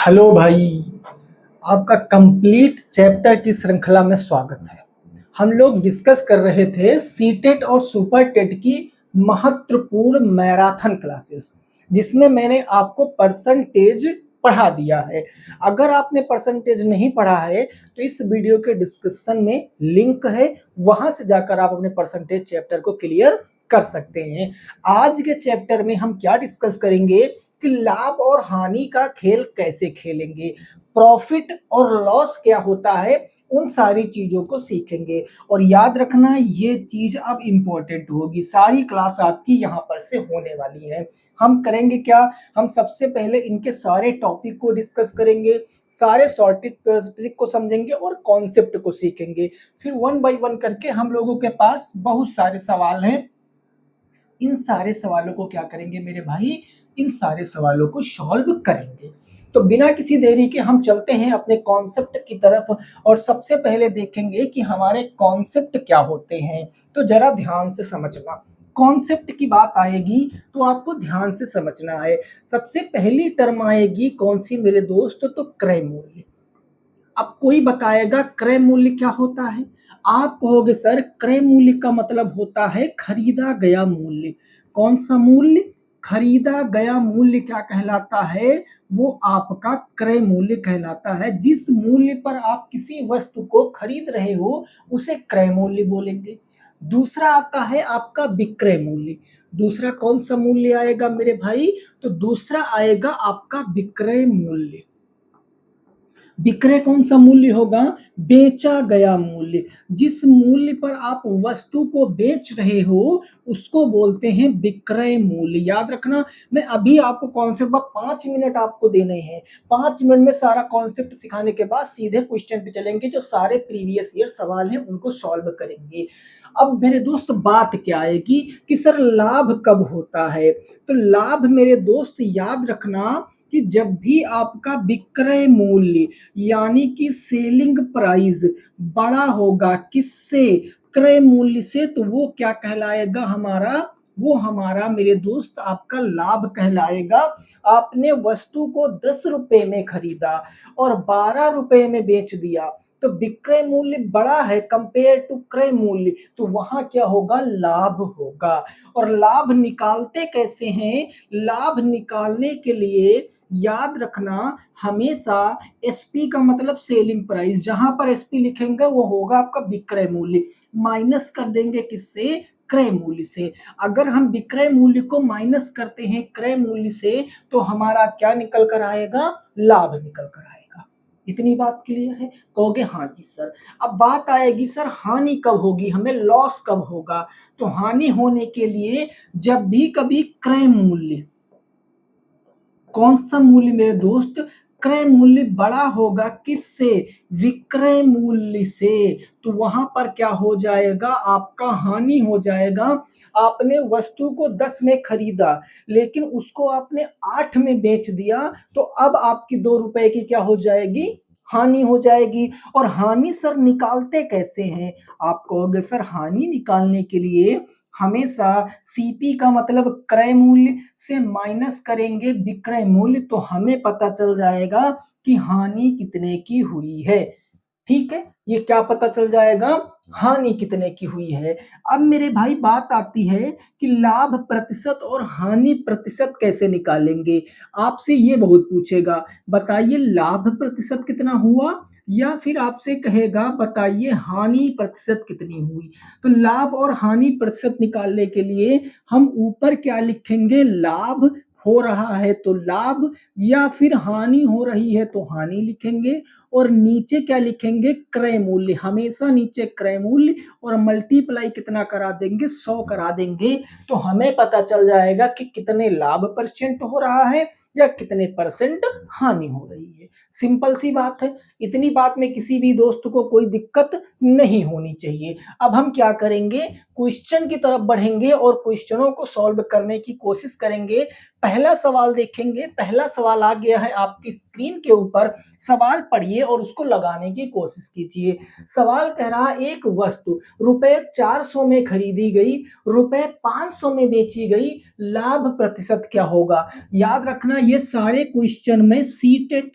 Hello भाई। आपका complete chapter की श्रृंखला में स्वागत है। हम लोग डिस्कस कर रहे थे सीटेट और सुपर टेट की महत्वपूर्ण मैराथन क्लासेस, जिसमें मैंने आपको परसेंटेज पढ़ा दिया है। अगर आपने परसेंटेज नहीं पढ़ा है तो इस वीडियो के डिस्क्रिप्शन में लिंक है, वहां से जाकर आप अपने परसेंटेज चैप्टर को क्लियर कर सकते हैं। आज के चैप्टर में हम क्या डिस्कस करेंगे कि लाभ और हानि का खेल कैसे खेलेंगे, प्रॉफिट और लॉस क्या होता है, उन सारी चीजों को सीखेंगे। और याद रखना ये चीज अब इम्पोर्टेंट होगी, सारी क्लास आपकी यहाँ पर से होने वाली है। हम करेंगे क्या, हम सबसे पहले इनके सारे टॉपिक को डिस्कस करेंगे, सारे सॉर्टेड ट्रिक को समझेंगे और कॉन्सेप्ट को सीखेंगे। फिर वन बाय वन करके हम लोगों के पास बहुत सारे सवाल हैं, इन सारे सवालों को क्या करेंगे मेरे भाई, इन सारे सवालों को सॉल्व करेंगे। तो बिना किसी देरी के हम चलते हैं अपने कॉन्सेप्ट की तरफ और सबसे पहले देखेंगे कि हमारे कॉन्सेप्ट क्या होते हैं। तो जरा ध्यान से समझना, कॉन्सेप्ट की बात आएगी तो आपको ध्यान से समझना है। सबसे पहली टर्म आएगी कौन सी मेरे दोस्त, तो क्रय मूल्य। अब कोई बताएगा क्रय मूल्य क्या होता है, आप कहोगे सर क्रय मूल्य का मतलब होता है खरीदा गया मूल्य। कौन सा मूल्य, खरीदा गया मूल्य क्या कहलाता है, वो आपका क्रय मूल्य कहलाता है। जिस मूल्य पर आप किसी वस्तु को खरीद रहे हो उसे क्रय मूल्य बोलेंगे। दूसरा आता है आपका विक्रय मूल्य। दूसरा कौन सा मूल्य आएगा मेरे भाई, तो दूसरा आएगा आपका विक्रय मूल्य। विक्रय कौन सा मूल्य होगा, बेचा गया मूल्य। जिस मूल्य पर आप वस्तु को बेच रहे हो उसको बोलते हैं विक्रय मूल्य। याद रखना, मैं अभी आपको कॉन्सेप्ट 5 मिनट आपको देने हैं। 5 मिनट में सारा कॉन्सेप्ट सिखाने के बाद सीधे क्वेश्चन पे चलेंगे, जो सारे प्रीवियस ईयर सवाल हैं उनको सॉल्व करेंगे। अब मेरे दोस्त बात क्या आएगी कि सर लाभ कब होता है, तो लाभ मेरे दोस्त याद रखना कि जब भी आपका विक्रय मूल्य यानी कि सेलिंग प्राइस बड़ा होगा किससे, क्रय मूल्य से, तो वो क्या कहलाएगा हमारा, वो हमारा मेरे दोस्त आपका लाभ कहलाएगा। आपने वस्तु को 10 रुपए में खरीदा और 12 रुपए में बेच दिया, तो विक्रय मूल्य बड़ा है कंपेयर टू क्रय मूल्य, तो वहां क्या होगा, लाभ होगा। और लाभ निकालते कैसे हैं, लाभ निकालने के लिए याद रखना हमेशा एसपी का मतलब सेलिंग प्राइस, जहां पर एसपी लिखेंगे वो होगा आपका विक्रय मूल्य, माइनस कर देंगे किससे, क्रय मूल्य से। अगर हम विक्रय मूल्य को माइनस करते हैं क्रय मूल्य से तो हमारा क्या निकल कर आएगा, लाभ निकल कर आएगा। इतनी बात क्लियर है, कहोगे हाँ जी सर। अब बात आएगी सर हानि कब होगी, हमें लॉस कब होगा। तो हानि होने के लिए जब भी कभी क्रय मूल्य, कौन सा मूल्य मेरे दोस्त, क्रय मूल्य बड़ा होगा किससे, विक्रय मूल्य से, तो वहां पर क्या हो जाएगा, आपका हानि हो जाएगा। आपने वस्तु को 10 में खरीदा लेकिन उसको आपने 8 में बेच दिया, तो अब आपकी 2 रुपए की क्या हो जाएगी, हानि हो जाएगी। और हानि सर निकालते कैसे हैं, आप कहोगे सर हानि निकालने के लिए हमेशा सीपी का मतलब क्रय मूल्य से माइनस करेंगे विक्रय मूल्य, तो हमें पता चल जाएगा कि हानि कितने की हुई है। ठीक है, ये क्या पता चल जाएगा, हानि कितने की हुई है। अब मेरे भाई बात आती है कि लाभ प्रतिशत और हानि प्रतिशत कैसे निकालेंगे। आपसे ये बहुत पूछेगा, बताइए लाभ प्रतिशत कितना हुआ, या फिर आपसे कहेगा बताइए हानि प्रतिशत कितनी हुई। तो लाभ और हानि प्रतिशत निकालने के लिए हम ऊपर क्या लिखेंगे, लाभ हो रहा है तो लाभ, या फिर हानि हो रही है तो हानि लिखेंगे, और नीचे क्या लिखेंगे, क्रय मूल्य। हमेशा नीचे क्रय मूल्य और मल्टीप्लाई कितना करा देंगे, 100 करा देंगे, तो हमें पता चल जाएगा कि कितने लाभ परसेंट हो रहा है या कितने परसेंट हानि हो रही है। सिंपल सी बात है, इतनी बात में किसी भी दोस्त को कोई दिक्कत नहीं होनी चाहिए। अब हम क्या करेंगे, क्वेश्चन की तरफ बढ़ेंगे और क्वेश्चनों को सॉल्व करने की कोशिश करेंगे। पहला सवाल देखेंगे, पहला सवाल आ गया है आपकी स्क्रीन के ऊपर, सवाल पढ़िए और उसको लगाने की कोशिश कीजिए। सवाल कह रहा है एक वस्तु रुपए 400 में खरीदी गई, रुपए 500 में बेची गई, लाभ प्रतिशत क्या होगा। याद रखना ये सारे क्वेश्चन में सीटेट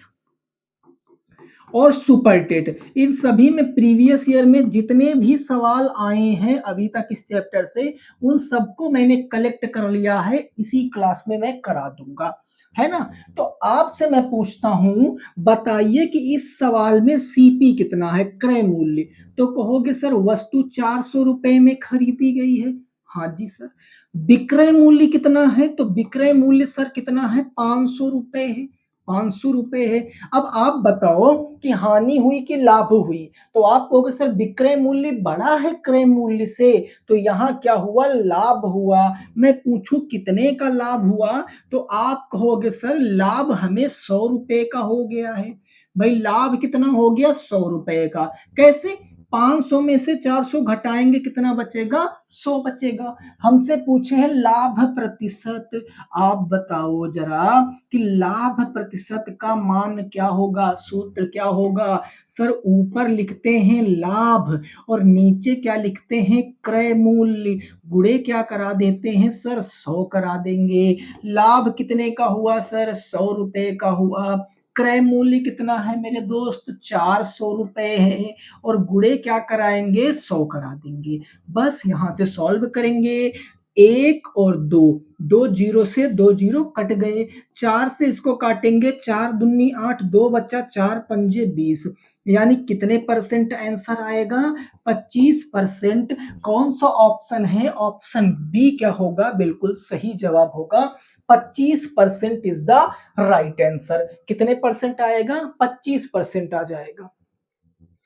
और सुपर टेट, इन सभी में प्रीवियस ईयर में जितने भी सवाल आए हैं अभी तक इस चैप्टर से, उन सबको मैंने कलेक्ट कर लिया है, इसी क्लास में मैं करा दूंगा, है ना। तो आपसे मैं पूछता हूं, बताइए कि इस सवाल में सीपी कितना है, क्रय मूल्य। तो कहोगे सर वस्तु 400 रुपए में खरीदी गई है। हाँ जी सर। विक्रय मूल्य कितना है, तो विक्रय मूल्य सर कितना है, 500 रुपए है, 500 रुपए है। अब आप बताओ कि हानि हुई कि लाभ हुई, तो आप कहोगे सर विक्रय मूल्य बड़ा है क्रय मूल्य से, तो यहाँ क्या हुआ, लाभ हुआ। मैं पूछूं कितने का लाभ हुआ, तो आप कहोगे सर लाभ हमें 100 रुपए का हो गया है। भाई लाभ कितना हो गया, 100 रुपए का। कैसे, 500 में से 400 घटाएंगे कितना बचेगा, 100 बचेगा। हमसे पूछे हैं लाभ प्रतिशत, आप बताओ जरा कि लाभ प्रतिशत का मान क्या होगा, सूत्र क्या होगा। सर ऊपर लिखते हैं लाभ और नीचे क्या लिखते हैं, क्रय मूल्य, गुणे क्या करा देते हैं सर, 100 करा देंगे। लाभ कितने का हुआ सर, 100 रुपए का हुआ। क्रय मूल्य कितना है मेरे दोस्त, 400 रुपए है, और गुणे क्या कराएंगे, 100 करा देंगे। बस यहां से सॉल्व करेंगे, एक और दो, दो जीरो से दो जीरो कट गए, चार से इसको काटेंगे, चार दुन्नी आठ, दो बच्चा, चार पंजे 20, यानी कितने परसेंट आंसर आएगा, 25%। कौन सा ऑप्शन है, ऑप्शन बी क्या होगा, बिल्कुल सही जवाब होगा, 25% इज द राइट आंसर। कितने परसेंट आएगा, 25% आ जाएगा।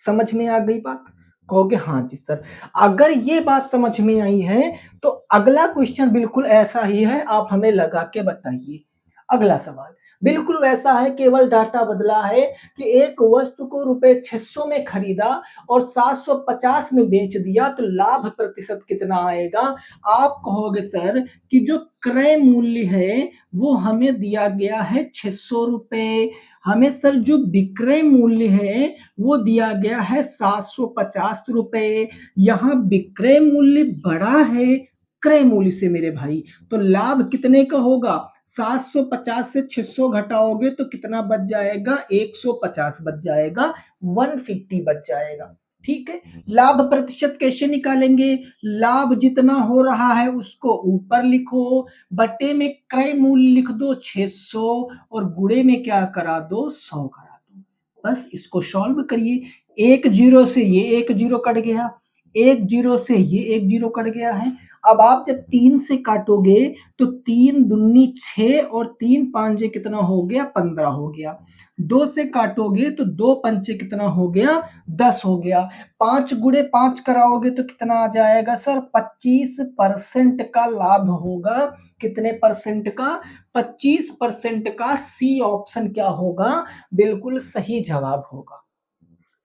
समझ में आ गई बात, कहोगे हाँ जी सर। अगर ये बात समझ में आई है तो अगला क्वेश्चन बिल्कुल ऐसा ही है, आप हमें लगा के बताइए। अगला सवाल बिल्कुल वैसा है, केवल डाटा बदला है कि एक वस्तु को रुपए 600 में खरीदा और 750 में बेच दिया, तो लाभ प्रतिशत कितना आएगा। आप कहोगे सर कि जो क्रय मूल्य है वो हमें दिया गया है 600 रुपए, हमें सर जो विक्रय मूल्य है वो दिया गया है 750 रुपए। यहाँ विक्रय मूल्य बड़ा है क्रय मूल्य से मेरे भाई, तो लाभ कितने का होगा, 750 से 600 घटाओगे तो कितना बच जाएगा, 150 बच जाएगा, 150 बच जाएगा। ठीक है, लाभ प्रतिशत कैसे निकालेंगे, लाभ जितना हो रहा है उसको ऊपर लिखो, बटे में क्रय मूल्य लिख दो 600 और गुणे में क्या करा दो, 100 करा दो। बस इसको सॉल्व करिए, एक जीरो से ये एक जीरो कट गया, एक जीरो से ये एक जीरो कट गया है। अब आप जब 3 से काटोगे तो 3 दूनी 6 और 3 पांचे कितना हो गया, 15 हो गया। 2 से काटोगे तो 2 पंचे कितना हो गया, 10 हो गया। 5 गुणे 5 कराओगे तो कितना आ जाएगा सर, 25% का लाभ होगा। कितने परसेंट का, 25% का। सी ऑप्शन क्या होगा, बिल्कुल सही जवाब होगा।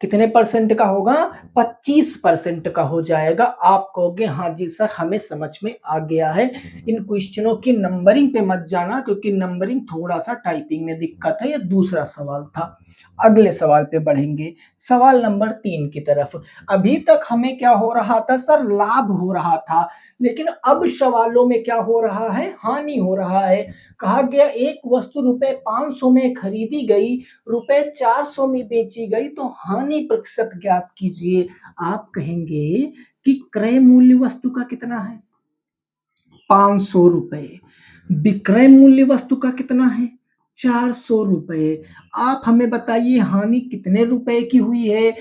कितने परसेंट का होगा, 25% का हो जाएगा। आप कहोगे हाँ जी सर हमें समझ में आ गया है। इन क्वेश्चनों की नंबरिंग पे मत जाना, क्योंकि नंबरिंग थोड़ा सा टाइपिंग में दिक्कत है। ये दूसरा सवाल था। अगले सवाल पे बढ़ेंगे, सवाल नंबर 3 की तरफ। अभी तक हमें क्या हो रहा था सर, लाभ हो रहा था, लेकिन अब सवालों में क्या हो रहा है, हानि हो रहा है। कहा गया एक वस्तु रुपए 500 में खरीदी गई, रुपए 400 में बेची गई, तो हानि प्रतिशत ज्ञात कीजिए। आप कहेंगे कि क्रय मूल्य वस्तु का कितना है, 500 रुपए, विक्रय मूल्य वस्तु का कितना है, 400 रुपए। आप हमें बताइए हानि कितने रुपए की हुई है।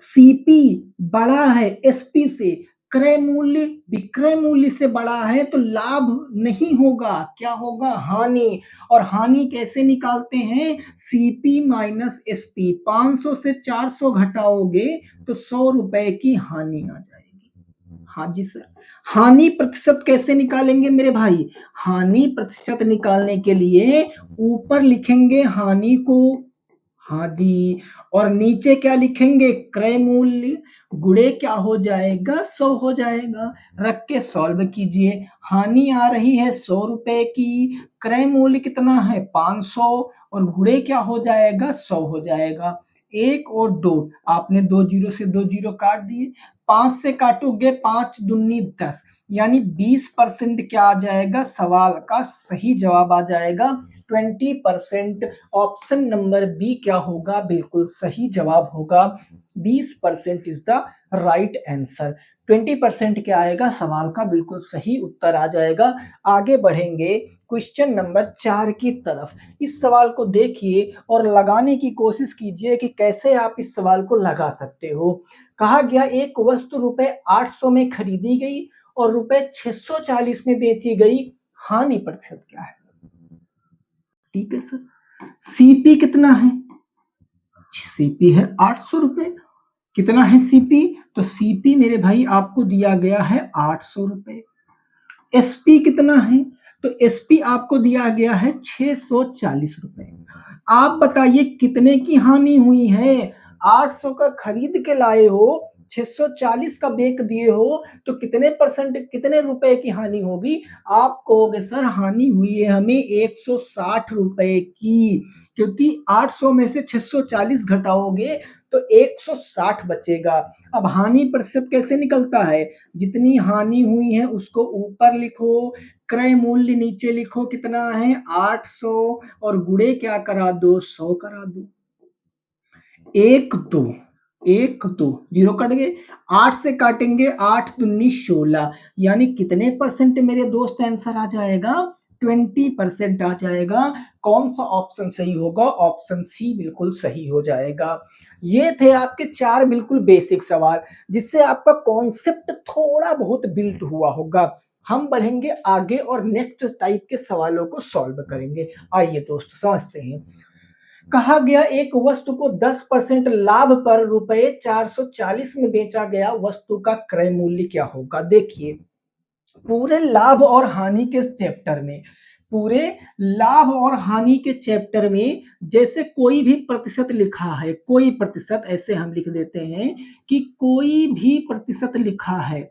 सीपी बड़ा है एसपी से, क्रय मूल्य विक्रय मूल्य से बड़ा है, तो लाभ नहीं होगा, क्या होगा, हानि। और हानि कैसे निकालते हैं, सीपी माइनस एसपी, 500 से 400 घटाओगे तो 100 रुपए की हानि आ जाएगी। हाँ जी सर। हानि प्रतिशत कैसे निकालेंगे मेरे भाई, हानि प्रतिशत निकालने के लिए ऊपर लिखेंगे हानि को, हाँ दी, और नीचे क्या लिखेंगे, क्रय मूल्य, गुणे क्या हो जाएगा, 100 हो जाएगा। रख के सॉल्व कीजिए, हानि आ रही है 100 रुपए की, क्रय मूल्य कितना है 500, और गुणे क्या हो जाएगा, 100 हो जाएगा। एक और दो, आपने दो जीरो से दो जीरो काट दिए, 5 से काटोगे 5 दूनी 10, यानी 20% क्या आ जाएगा, सवाल का सही जवाब आ जाएगा। 20%। ऑप्शन नंबर बी क्या होगा, बिल्कुल सही जवाब होगा। 20% इज द राइट आंसर। 20% क्या आएगा, सवाल का बिल्कुल सही उत्तर आ जाएगा। आगे बढ़ेंगे क्वेश्चन नंबर 4 की तरफ। इस सवाल को देखिए और लगाने की कोशिश कीजिए कि कैसे आप इस सवाल को लगा सकते हो। कहा गया एक वस्तु रुपए 800 में खरीदी गई और रुपए 640 में बेची गई, हानि प्रतिशत क्या है। ठीक है सर, सीपी कितना है, सीपी है 800 रुपए। कितना है सीपी, तो सीपी मेरे भाई आपको दिया गया है 800 रुपए। एसपी कितना है, तो एसपी आपको दिया गया है 640 रुपए। आप बताइए कितने की हानि हुई है। 800 का खरीद के लाए हो, 640 का बेच दिए हो, तो कितने परसेंट, कितने रुपए की हानि होगी। आप कहोगे सर हानि हुई है हमें 160 रुपए की, क्योंकि 800 में से 640 घटाओगे तो 160 बचेगा। अब हानि प्रतिशत कैसे निकलता है, जितनी हानि हुई है उसको ऊपर लिखो, क्रय मूल्य नीचे लिखो, कितना है 800, और गुणे क्या करा दो, 100 करा दो। एक दो, एक दो, जीरो कट गए, 8 से काटेंगे, 8 दूनी 16, यानी कितने परसेंट मेरे दोस्त आंसर आ जाएगा, 20% आ जाएगा। कौन सा ऑप्शन सही होगा, ऑप्शन सी बिल्कुल सही हो जाएगा। ये थे आपके 4 बिल्कुल बेसिक सवाल, जिससे आपका कॉन्सेप्ट थोड़ा बहुत बिल्ड हुआ होगा। हम बढ़ेंगे आगे और नेक्स्ट टाइप के सवालों को सॉल्व करेंगे। आइए दोस्त समझते हैं। कहा गया एक वस्तु को 10% लाभ पर रुपए 440 में बेचा गया, वस्तु का क्रय मूल्य क्या होगा। देखिए पूरे लाभ और हानि के चैप्टर में, पूरे लाभ और हानि के चैप्टर में जैसे कोई भी प्रतिशत लिखा है, कोई प्रतिशत, ऐसे हम लिख देते हैं कि कोई भी प्रतिशत लिखा है,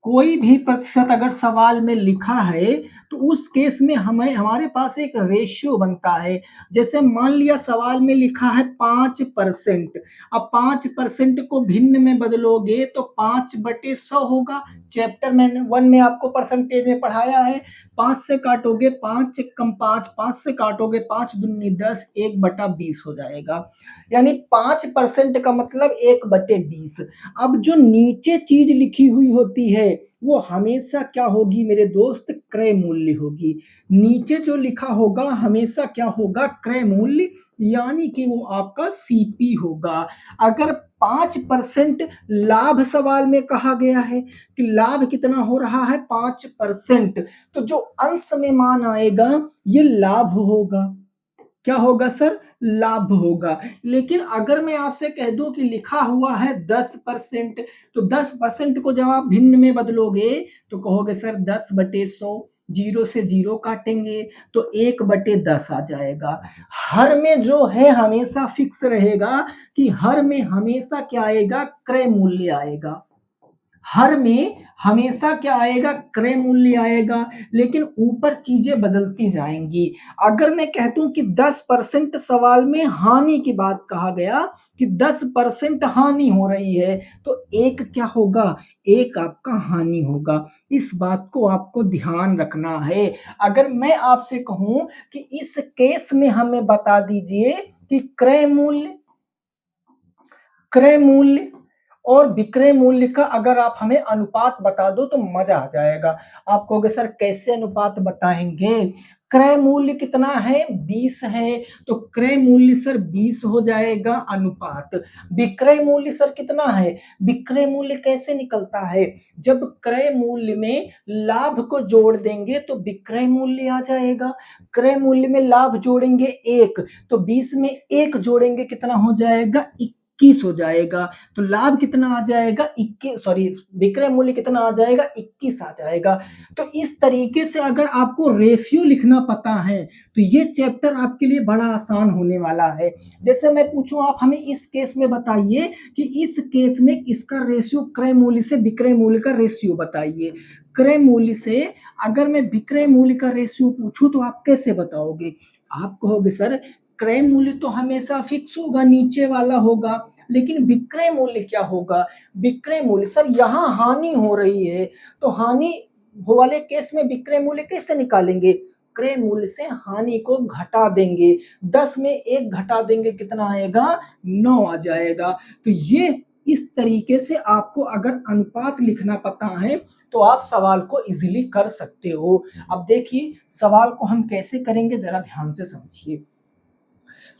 कोई भी प्रतिशत अगर सवाल में लिखा है तो उस केस में हमें हमारे पास एक रेशियो बनता है। जैसे मान लिया सवाल में लिखा है 5%, अब 5% को भिन्न में बदलोगे तो 5/100 होगा। चैप्टर मैंने 1 में आपको परसेंटेज में पढ़ाया है। 5 से काटोगे 5 कम 5, 5 से काटोगे 5 दूनी 10, 1/20 हो जाएगा, यानी 5% का मतलब 1/20। अब जो नीचे चीज लिखी हुई होती है वो हमेशा क्या होगी मेरे दोस्त, क्रय मूल्य होगी। नीचे जो लिखा होगा हमेशा क्या होगा, क्रय मूल्य, यानी कि वो आपका सीपी होगा। अगर 5% लाभ सवाल में कहा गया है कि लाभ कितना हो रहा है 5%, तो जो अंश में मान आएगा ये लाभ होगा। क्या होगा सर, लाभ होगा। लेकिन अगर मैं आपसे कह दूं कि लिखा हुआ है 10%, तो 10% को जब आप भिन्न में बदलोगे तो कहोगे सर 10/100, जीरो से जीरो काटेंगे तो 1/10 आ जाएगा। हर में जो है हमेशा फिक्स रहेगा कि हर में हमेशा क्या आएगा, क्रय मूल्य आएगा। हर में हमेशा क्या आएगा, क्रय मूल्य आएगा, लेकिन ऊपर चीजें बदलती जाएंगी। अगर मैं कहता हूं कि 10% सवाल में हानि की बात कहा गया कि 10% हानि हो रही है, तो एक क्या होगा, एक आपका हानि होगा। इस बात को आपको ध्यान रखना है। अगर मैं आपसे कहूं कि इस केस में हमें बता दीजिए कि क्रय मूल्य, क्रय मूल्य और विक्रय मूल्य का अगर आप हमें अनुपात बता दो तो मजा आ जाएगा। आप कहोगे सर कैसे अनुपात बताएंगे, क्रय मूल्य कितना है 20 है, तो क्रय मूल्य सर 20 हो जाएगा अनुपात। विक्रय मूल्य सर कितना है, विक्रय मूल्य कैसे निकलता है, जब क्रय मूल्य में लाभ को जोड़ देंगे तो विक्रय मूल्य आ जाएगा। क्रय मूल्य में लाभ जोड़ेंगे 1, तो 20 में 1 जोड़ेंगे कितना हो जाएगा, 21 हो जाएगा। तो लाभ कितना आ जाएगा, 21, सॉरी विक्रय मूल्य कितना आ जाएगा, 21 आ जाएगा। तो इस तरीके से अगर आपको रेशियो लिखना पता है तो ये चैप्टर आपके लिए बड़ा आसान होने वाला है। जैसे मैं पूछूं आप हमें इस केस में बताइए कि इस केस में इसका रेशियो, क्रय मूल्य से विक्रय मूल्य का रेशियो बताइए। क्रय मूल्य से अगर मैं विक्रय मूल्य का रेशियो पूछूं तो आप कैसे बताओगे। आप कहोगे सर क्रय मूल्य तो हमेशा फिक्स होगा, नीचे वाला होगा, लेकिन विक्रय मूल्य क्या होगा, विक्रय मूल्य सर यहाँ हानि हो रही है तो हानि वाले केस में विक्रय मूल्य कैसे निकालेंगे, क्रय मूल्य से हानि को घटा देंगे। 10 में 1 घटा देंगे, कितना आएगा? 9 आ जाएगा। तो ये इस तरीके से आपको अगर अनुपात लिखना पता है तो आप सवाल को इजीली कर सकते हो। अब देखिए सवाल को हम कैसे करेंगे, जरा ध्यान से समझिए।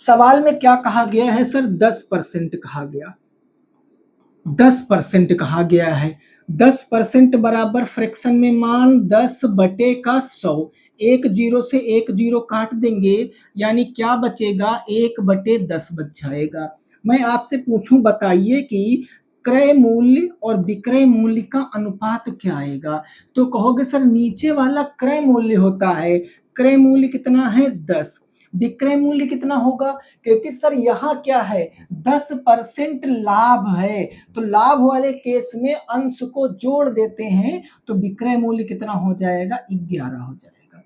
सवाल में क्या कहा गया है सर? 10% कहा गया, 10% कहा गया है। 10% बराबर फ्रैक्शन में मान 10 बटे का 100। एक जीरो से एक जीरो काट देंगे, यानी क्या बचेगा? 1 बटे 10 बच जाएगा। मैं आपसे पूछूं, बताइए कि क्रय मूल्य और विक्रय मूल्य का अनुपात क्या आएगा? तो कहोगे सर नीचे वाला क्रय मूल्य होता है, क्रय मूल्य कितना है? 10। विक्रय मूल्य कितना होगा? क्योंकि सर यहाँ क्या है? 10% लाभ है, तो लाभ वाले केस में अंश को जोड़ देते हैं, तो विक्रय मूल्य कितना हो जाएगा? 11 हो जाएगा।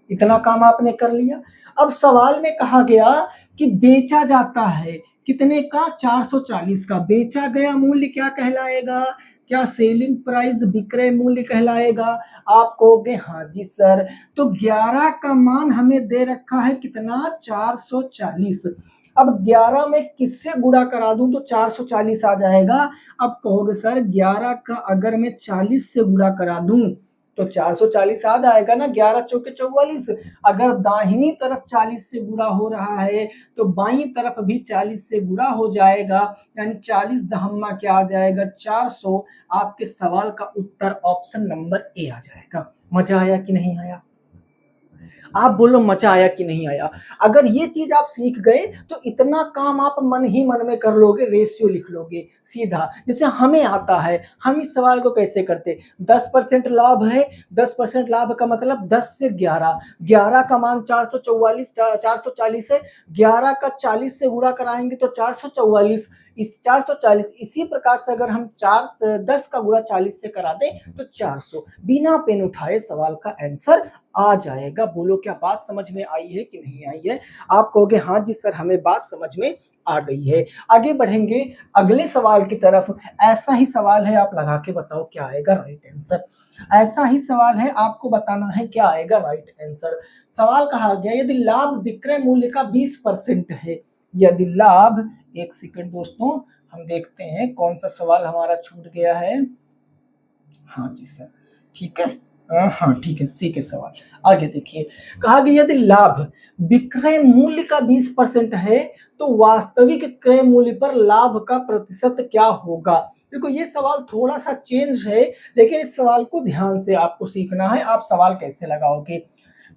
इतना काम आपने कर लिया। अब सवाल में कहा गया कि बेचा जाता है, कितने का? 440 का। बेचा गया मूल्य क्या कहलाएगा? क्या सेलिंग प्राइस विक्रय मूल्य कहलाएगा? आप कहोगे हाँ जी सर। तो 11 का मान हमें दे रखा है कितना? 440। अब 11 में किससे गुणा करा दूं तो 440 आ जाएगा। अब कहोगे सर 11 का अगर मैं 40 से गुणा करा दूं तो 440 आ जाएगा ना। 11 चौके 44। अगर दाहिनी तरफ 40 से गुणा हो रहा है तो बाईं तरफ भी 40 से गुणा हो जाएगा, यानी 40 दहम्मा क्या आ जाएगा? 400। आपके सवाल का उत्तर ऑप्शन नंबर ए आ जाएगा। मजा आया कि नहीं आया? आप बोलो मजा आया कि नहीं आया? अगर ये चीज आप सीख गए तो इतना काम आप मन ही मन में कर लोगे, रेशियो लिख लोगे सीधा। जैसे हमें आता है, हम इस सवाल को कैसे करते? 10% लाभ है, 10% लाभ का मतलब 10 से 11, 11 का मान 440 है, 11 का 40 से गुणा कराएंगे तो 444। इस 440 इसी प्रकार से अगर हम 10 का गुणा 40 से करा दें तो 400। बिना पेन उठाए सवाल का आंसर आ जाएगा। बोलो क्या बात समझ में आई है कि नहीं आई है? आप कहोगे हाँ जी सर हमें बात समझ में आ गई है। आगे बढ़ेंगे अगले सवाल की तरफ। ऐसा ही सवाल है, आप लगा के बताओ क्या आएगा राइट आंसर। ऐसा ही सवाल है, आपको बताना है क्या आएगा राइट आंसर। सवाल कहा गया यदि लाभ विक्रय मूल्य का 20% है, यदि लाभ, एक सेकंड दोस्तों हम देखते हैं कौन सा सवाल हमारा छूट गया है। हाँ जी सर ठीक है, हाँ ठीक है, सी के सवाल आगे देखिए। कहा गया यदि लाभ विक्रय मूल्य का 20% है तो वास्तविक क्रय मूल्य पर लाभ का प्रतिशत क्या होगा? देखो ये सवाल थोड़ा सा चेंज है, लेकिन इस सवाल को ध्यान से आपको सीखना है। आप सवाल कैसे लगाओगे?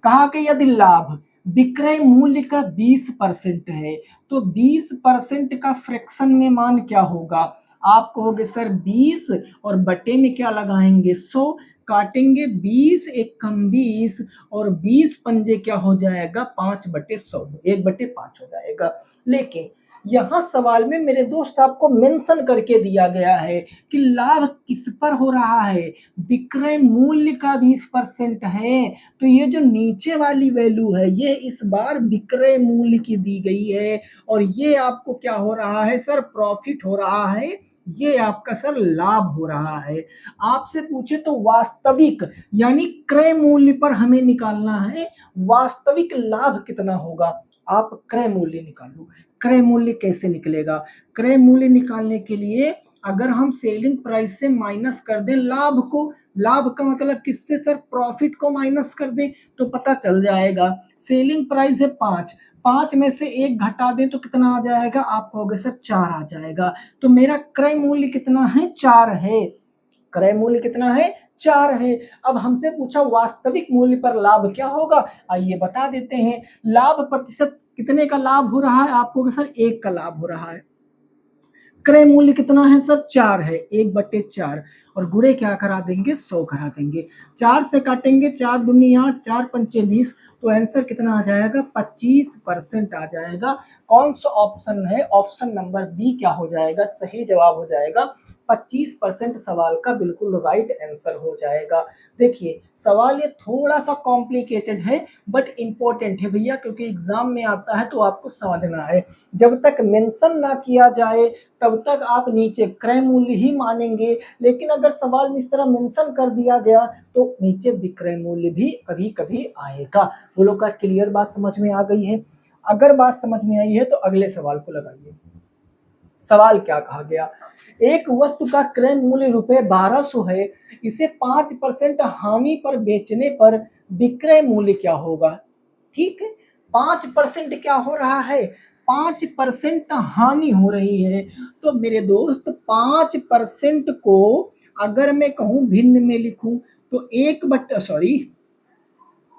कहा कि यदि लाभ विक्रय मूल्य का 20% है तो 20% का फ्रैक्शन में मान क्या होगा? आप कहोगे सर 20 और बटे में क्या लगाएंगे? 100। काटेंगे 20 एक कम 20 और 20 पंजे क्या हो जाएगा? 5/100, 1/5 हो जाएगा। लेकिन यहाँ सवाल में मेरे दोस्त आपको मेंशन करके दिया गया है कि लाभ किस पर हो रहा है? विक्रय मूल्य का 20% है, तो ये जो नीचे वाली वैल्यू है ये इस बार विक्रय मूल्य की दी गई है, और ये आपको क्या हो रहा है सर? प्रॉफिट हो रहा है, ये आपका सर लाभ हो रहा है। आपसे पूछे तो वास्तविक यानी क्रय मूल्य पर हमें निकालना है वास्तविक लाभ कितना होगा। आप क्रय मूल्य निकालो। क्रय मूल्य कैसे निकलेगा? क्रय मूल्य निकालने के लिए अगर हम सेलिंग प्राइस से माइनस कर दें लाभ को, लाभ का मतलब किससे सर? प्रॉफिट को माइनस कर दें तो पता चल जाएगा। सेलिंग प्राइस है 5, 5 में से 1 घटा दें तो कितना आ जाएगा? आप कहोगे सर 4 आ जाएगा। तो मेरा क्रय मूल्य कितना है? 4 है। क्रय मूल्य कितना है? 4 है। अब हमसे पूछा वास्तविक मूल्य पर लाभ क्या होगा, आइए बता देते हैं। लाभ प्रतिशत कितने का लाभ हो रहा है? आपको सर 1 का लाभ हो रहा है। क्रय मूल्य कितना है सर? 4 है, 1/4 और गुणे क्या करा देंगे? 100 करा देंगे। 4 से काटेंगे, 4 दूनी 8, 4 पंचे 20, तो आंसर कितना आ जाएगा? 25% आ जाएगा। कौन सा ऑप्शन है? ऑप्शन नंबर बी क्या हो जाएगा? सही जवाब हो जाएगा 25% सवाल का बिल्कुल राइट आंसर हो जाएगा। देखिए सवाल ये थोड़ा सा कॉम्प्लिकेटेड है बट इम्पोर्टेंट है भैया, क्योंकि एग्जाम में आता है तो आपको समझना है। जब तक मेंशन ना किया जाए तब तक आप नीचे क्रय मूल्य ही मानेंगे, लेकिन अगर सवाल में इस तरह मेंशन कर दिया गया तो नीचे विक्रय मूल्य भी कभी कभी आएगा। वो लोग का क्लियर बात समझ में आ गई है? अगर बात समझ में आई है तो अगले सवाल को लगाइए। सवाल क्या कहा गया, एक वस्तु का क्रय मूल्य ₹1200 है, इसे 5% हानि पर बेचने पर विक्रय मूल्य क्या होगा? ठीक है, 5% क्या हो रहा है, 5% हानि हो रही है। तो मेरे दोस्त 5% को अगर मैं कहूं भिन्न में लिखूं तो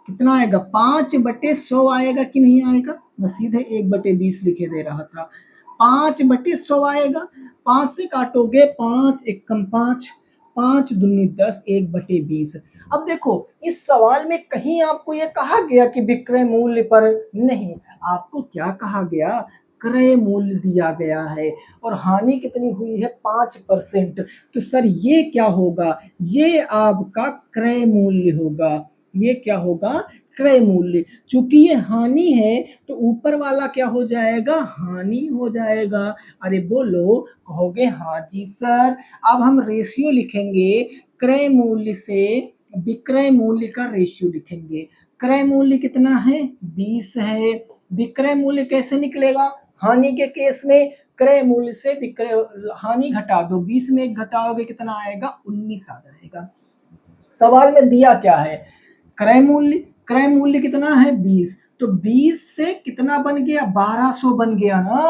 कितना आएगा, 5/100 आएगा कि नहीं आएगा? मैं सीधे 1/20 लिखे दे रहा था, 5/100 आएगा। 5 से काटोगे 5 एकम 5, 5 दूनी 10, 1/20। अब देखो इस सवाल में कहीं आपको यह कहा गया कि विक्रय मूल्य पर नहीं, आपको क्या कहा गया, क्रय मूल्य दिया गया है और हानि कितनी हुई है, 5%। तो सर ये क्या होगा, ये आपका क्रय मूल्य होगा। ये क्या होगा, क्रय मूल्य। चूंकि ये हानि है तो ऊपर वाला क्या हो जाएगा, हानि हो जाएगा। अरे बोलो, कहोगे हाँ जी सर। अब हम रेशियो लिखेंगे, क्रय मूल्य से विक्रय मूल्य का रेशियो लिखेंगे। क्रय मूल्य कितना है, 20 है। विक्रय मूल्य कैसे निकलेगा, हानि के केस में क्रय मूल्य से विक्रय हानि घटा दो, 20 में 1 घटाओगे कितना आएगा, 19 आ जाएगा। सवाल में दिया क्या है, क्रय मूल्य। क्रय मूल्य कितना है, 20। तो 20 से कितना बन गया, 1200 बन गया ना।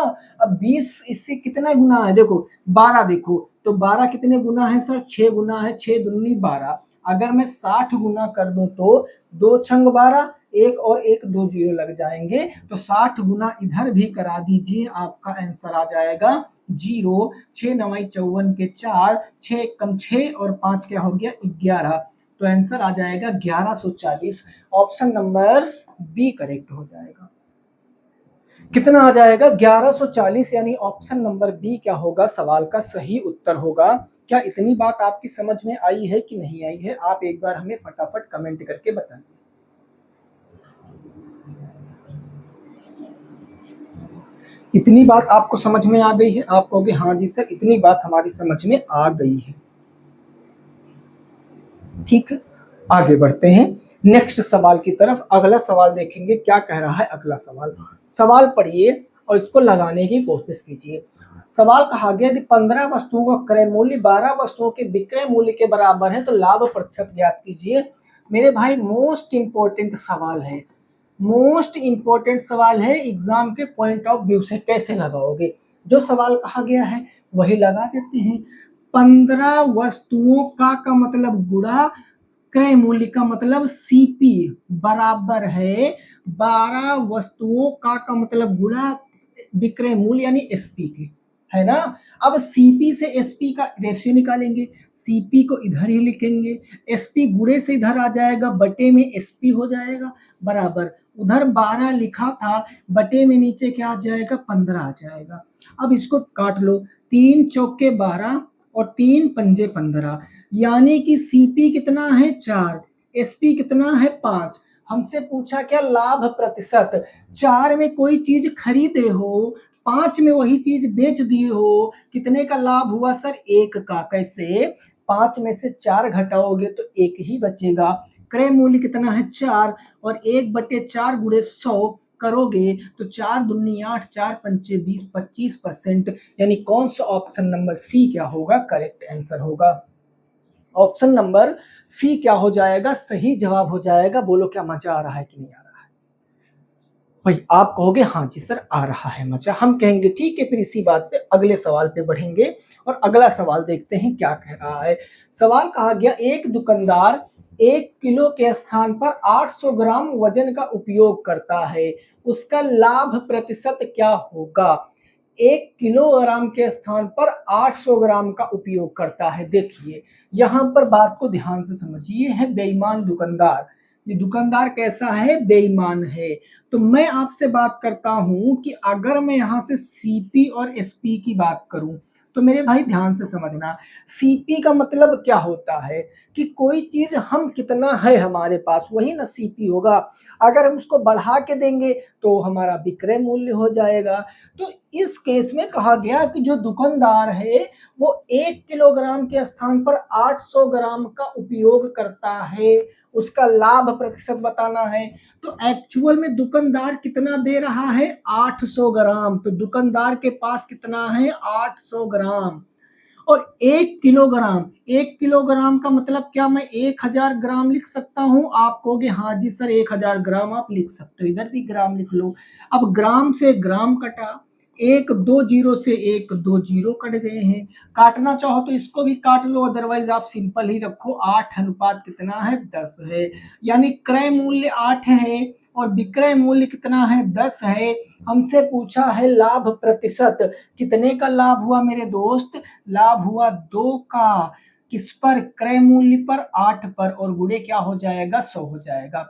अब 20 इससे कितना गुना है, देखो 12, देखो तो 12 कितने गुना है सर, 6 गुना है, 6 दूनी 12। अगर मैं 60 गुना कर दूं तो 2 छंग 12, एक और एक 2 जीरो लग जाएंगे, तो 60 गुना इधर भी करा दीजिए, आपका आंसर आ जाएगा 0। 6 9 54 के 4, 6 कम 6 और 5 क्या हो गया, 11। तो आंसर आ जाएगा 1140। ऑप्शन नंबर बी करेक्ट हो जाएगा। कितना आ जाएगा, 1140, यानी ऑप्शन नंबर बी क्या होगा, सवाल का सही उत्तर होगा। क्या इतनी बात आपकी समझ में आई है कि नहीं आई है, आप एक बार हमें फटाफट कमेंट करके बताइए। इतनी बात आपको समझ में आ गई है, आप कहोगे हाँ जी सर इतनी बात हमारी समझ में आ गई है। ठीक है, आगे बढ़ते हैं नेक्स्ट सवाल की तरफ। अगला सवाल देखेंगे क्या कह रहा है अगला सवाल। सवाल पढ़िए और इसको लगाने की कोशिश कीजिए। सवाल कहा गया यदि 15 वस्तुओं का क्रय मूल्य 12 वस्तुओं के विक्रय मूल्य के बराबर है तो लाभ प्रतिशत ज्ञात कीजिए। मेरे भाई मोस्ट इंपॉर्टेंट सवाल है, मोस्ट इंपॉर्टेंट सवाल है। एग्जाम के पॉइंट ऑफ व्यू से कैसे लगाओगे, जो सवाल कहा गया है वही लगा देते हैं। 15 वस्तुओं का मतलब गुणा क्रय मूल्य का मतलब सीपी बराबर है 12 वस्तुओं का मतलब गुणा विक्रय मूल्य यानी एसपी के, है ना। अब सीपी से एसपी का रेशियो निकालेंगे, सीपी को इधर ही लिखेंगे, एसपी गुणे से इधर आ जाएगा, बटे में एसपी हो जाएगा, बराबर उधर 12 लिखा था, बटे में नीचे क्या आ जाएगा, 15 आ जाएगा। अब इसको काट लो, 3 चौके 12 और 3 पंजे 15, यानी कि सीपी कितना है 4, एसपी कितना है 5। हमसे पूछा क्या, लाभ प्रतिशत। 4 में कोई चीज खरीदे हो, 5 में वही चीज बेच दिए हो, कितने का लाभ हुआ सर, 1 का। कैसे, 5 में से 4 घटाओगे तो 1 ही बचेगा। क्रय मूल्य कितना है 4 और 1/4 गुणे 100 करोगे तो 4 दूनी 8, 4 पंचे 20, 25%। यानी कौन सा ऑप्शन नंबर सी क्या होगा, करेक्ट आंसर होगा। ऑप्शन नंबर सी क्या हो जाएगा, सही जवाब हो जाएगा। बोलो क्या मजा आ रहा है कि नहीं आ रहा है भाई, आप कहोगे हाँ जी सर आ रहा है मजा, हम कहेंगे ठीक है। फिर इसी बात पे अगले सवाल पे बढ़ेंगे और अगला सवाल देखते हैं क्या कह रहा है। सवाल कहा गया एक दुकानदार 1 किलो के स्थान पर 800 ग्राम वजन का उपयोग करता है, उसका लाभ प्रतिशत क्या होगा। 1 किलोग्राम के स्थान पर 800 ग्राम का उपयोग करता है। देखिए यहां पर बात को ध्यान से समझिए, है बेईमान दुकानदार। ये दुकानदार कैसा है, बेईमान है। तो मैं आपसे बात करता हूं कि अगर मैं यहां से सीपी और एसपी की बात करूं तो मेरे भाई ध्यान से समझना, सीपी का मतलब क्या होता है कि कोई चीज हम कितना है हमारे पास वही ना सीपी होगा। अगर हम उसको बढ़ा के देंगे तो हमारा विक्रय मूल्य हो जाएगा। तो इस केस में कहा गया कि जो दुकानदार है वो 1 किलोग्राम के स्थान पर 800 ग्राम का उपयोग करता है, उसका लाभ प्रतिशत बताना है। तो एक्चुअल में दुकानदार कितना दे रहा है 800 ग्राम, तो दुकानदार के पास कितना है 800 ग्राम। और 1 किलोग्राम, 1 किलोग्राम का मतलब क्या मैं 1000 ग्राम लिख सकता हूं? आप कहोगे हाँ जी सर 1000 ग्राम आप लिख सकते हो, इधर भी ग्राम लिख लो। अब ग्राम से ग्राम कटा, एक दो जीरो से एक दो जीरो कट गए हैं। काटना चाहो तो इसको भी काट लो, अदरवाइज आप सिंपल ही रखो। 8 अनुपात कितना है 10 है, यानी क्रय मूल्य 8 है और विक्रय मूल्य कितना है 10 है। हमसे पूछा है लाभ प्रतिशत, कितने का लाभ हुआ मेरे दोस्त? लाभ हुआ 2 का। किस पर? क्रय मूल्य पर 8 पर, और गुणे क्या हो जाएगा 100 हो जाएगा।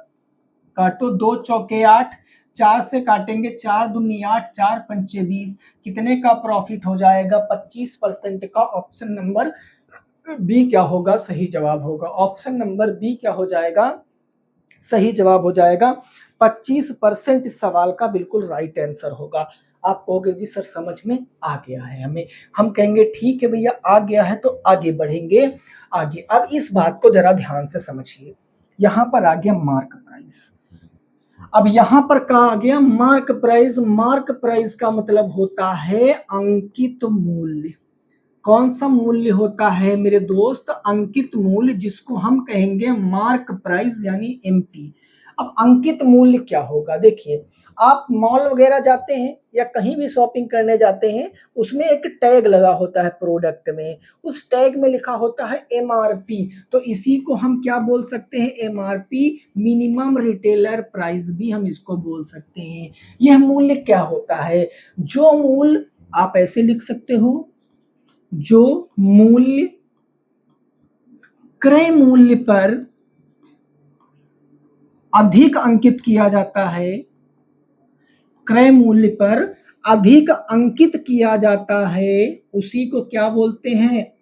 काटो, 2 चौके 8, 4 से काटेंगे 4 दूनी 8, 4 पंचे 20, कितने का प्रॉफिट हो जाएगा 25% का। ऑप्शन नंबर बी क्या होगा सही जवाब होगा। ऑप्शन नंबर बी क्या हो जाएगा सही जवाब हो जाएगा। 25% इस सवाल का बिल्कुल राइट आंसर होगा। आप कहोगे जी सर समझ में आ गया है हमें, हम कहेंगे ठीक है भैया आ गया है, तो आगे बढ़ेंगे आगे। अब इस बात को जरा ध्यान से समझिए, यहां पर आ गया मार्क प्राइस। अब यहां पर कहा आ गया मार्क प्राइस। मार्क प्राइस का मतलब होता है अंकित मूल्य। कौन सा मूल्य होता है मेरे दोस्त? अंकित मूल्य, जिसको हम कहेंगे मार्क प्राइस यानी एमपी। अब अंकित मूल्य क्या होगा? देखिए, आप मॉल वगैरह जाते हैं या कहीं भी शॉपिंग करने जाते हैं, उसमें एक टैग लगा होता है प्रोडक्ट में, उस टैग में लिखा होता है एमआरपी। तो इसी को हम क्या बोल सकते हैं? एमआरपी, मिनिमम रिटेलर प्राइस भी हम इसको बोल सकते हैं। यह मूल्य क्या होता है? जो मूल्य, आप ऐसे लिख सकते हो, जो मूल्य क्रय मूल्य पर अधिक अंकित किया जाता है, क्रय मूल्य पर अधिक अंकित किया जाता है, उसी को क्या बोलते हैं?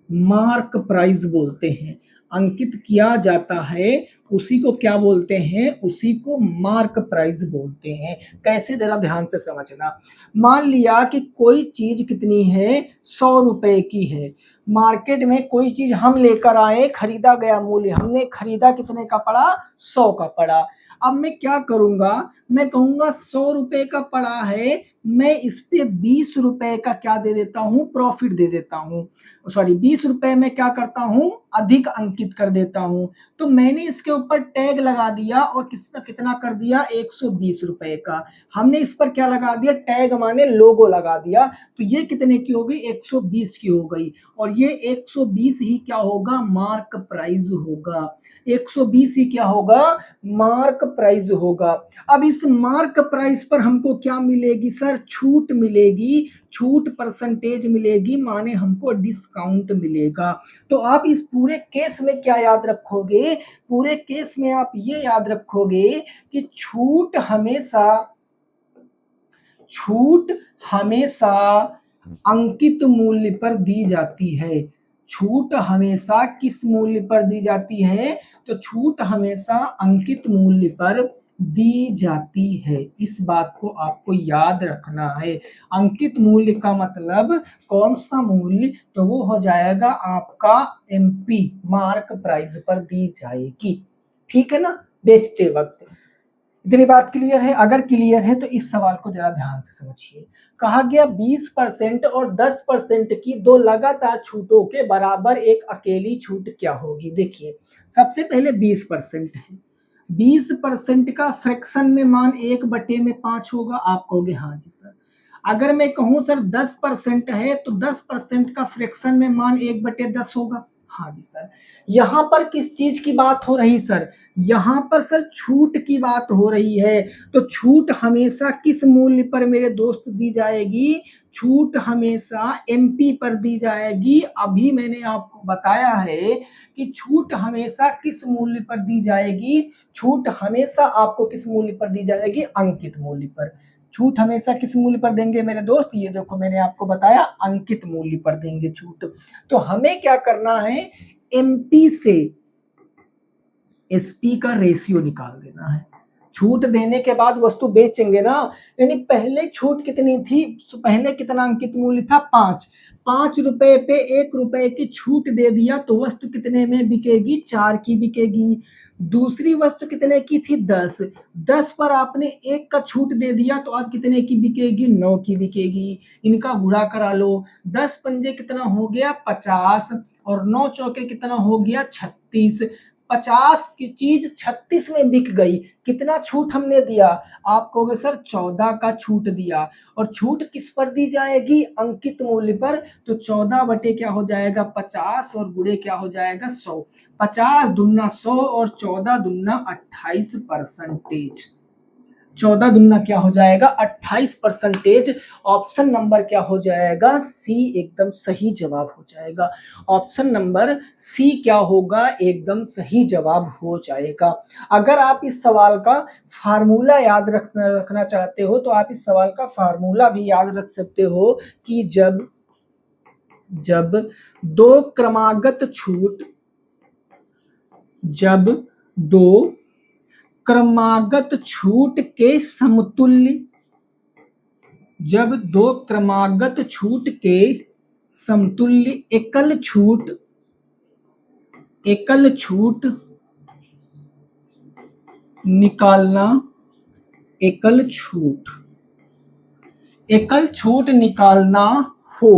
मार्क प्राइस बोलते हैं। अंकित किया जाता है उसी को क्या बोलते हैं? उसी को मार्क प्राइस बोलते हैं। कैसे? जरा ध्यान से समझना। मान लिया कि कोई चीज कितनी है 100 रुपए की है, मार्केट में कोई चीज हम लेकर आए, खरीदा गया मूल्य हमने खरीदा कितने का पड़ा? 100 का पड़ा। अब मैं क्या करूंगा? मैं कहूंगा 100 रुपए का पड़ा है, मैं इस पे 20 रुपए का क्या दे देता हूं? प्रॉफिट दे देता हूं। सॉरी, 20 रुपए में क्या करता हूं? अधिक अंकित कर देता हूं। तो मैंने इसके ऊपर टैग लगा दिया और कितना कितना कर दिया? 120 रुपए का। हमने इस पर क्या लगा दिया? टैग माने लोगो लगा दिया। तो ये कितने की हो गई? 120 की हो गई। और ये 120 ही क्या होगा? मार्क प्राइस होगा। 120 ही क्या होगा? मार्क प्राइस होगा। अब इस मार्क प्राइस पर हमको क्या मिलेगी सर? छूट मिलेगी, छूट परसेंटेज मिलेगी, माने हमको डिस्काउंट मिलेगा। तो आप इस पूरे केस में क्या याद रखोगे? पूरे केस में आप ये याद रखोगे कि छूट हमेशा अंकित मूल्य पर दी जाती है। छूट हमेशा किस मूल्य पर दी जाती है? तो छूट हमेशा अंकित मूल्य पर दी जाती है। इस बात को आपको याद रखना है। अंकित मूल्य का मतलब कौन सा मूल्य? तो वो हो जाएगा आपका एमपी, मार्क प्राइस पर दी जाएगी। ठीक है ना? बेचते वक्त। इतनी बात क्लियर है? अगर क्लियर है तो इस सवाल को जरा ध्यान से समझिए। कहा गया 20% और 10% की दो लगातार छूटों के बराबर एक अकेली छूट क्या होगी? देखिए, सबसे पहले 20% है। 20% का फ्रैक्शन में मान 1/5 होगा। आप कहोगे हाँ जी सर। अगर मैं कहूं सर 10% है तो 10% का फ्रैक्शन में मान 1/10 होगा। हाँ जी सर। यहां पर किस चीज की बात हो रही सर? यहां पर सर छूट की बात हो रही है। तो छूट हमेशा किस मूल्य पर मेरे दोस्त दी जाएगी? छूट हमेशा एमपी पर दी जाएगी। अभी मैंने आपको बताया है कि छूट हमेशा किस मूल्य पर दी जाएगी? छूट हमेशा आपको किस मूल्य पर दी जाएगी? अंकित मूल्य पर। छूट हमेशा किस मूल्य पर देंगे मेरे दोस्त? ये देखो मैंने आपको बताया अंकित मूल्य पर देंगे छूट। तो हमें क्या करना है, एमपी से एसपी का रेशियो निकाल देना है। छूट देने के बाद वस्तु बेचेंगे ना, यानी पहले छूट कितनी थी, पहले कितना अंकित मूल्य था 5, 5 रुपए पे 1 रुपए की छूट दे दिया तो वस्तु कितने में बिकेगी, 4 की बिकेगी। दूसरी वस्तु कितने की थी, 10, 10 पर आपने 1 का छूट दे दिया तो अब कितने की बिकेगी, 9 की बिकेगी। इनका गुणा करा लो, 10 पंजे कितना हो गया 50 और 9 चौके कितना हो गया 36। 50 की चीज 36 में बिक गई, कितना छूट हमने दिया, आप कहोगे सर 14 का छूट दिया। और छूट किस पर दी जाएगी, अंकित मूल्य पर। तो 14 बटे क्या हो जाएगा 50 और गुणे क्या हो जाएगा 100। 50 दूना 100 और 14 दूना 28%। 14 दूना क्या हो जाएगा 28%। ऑप्शन नंबर क्या हो जाएगा, सी एकदम सही जवाब हो जाएगा। ऑप्शन नंबर सी क्या होगा, एकदम सही जवाब हो जाएगा। अगर आप इस सवाल का फार्मूला याद रखना चाहते हो तो आप इस सवाल का फार्मूला भी याद रख सकते हो कि जब दो क्रमागत छूट, जब दो क्रमागत छूट के समतुल्य, जब दो क्रमागत छूट के समतुल्य एकल छूट निकालना, एकल छूट निकालना हो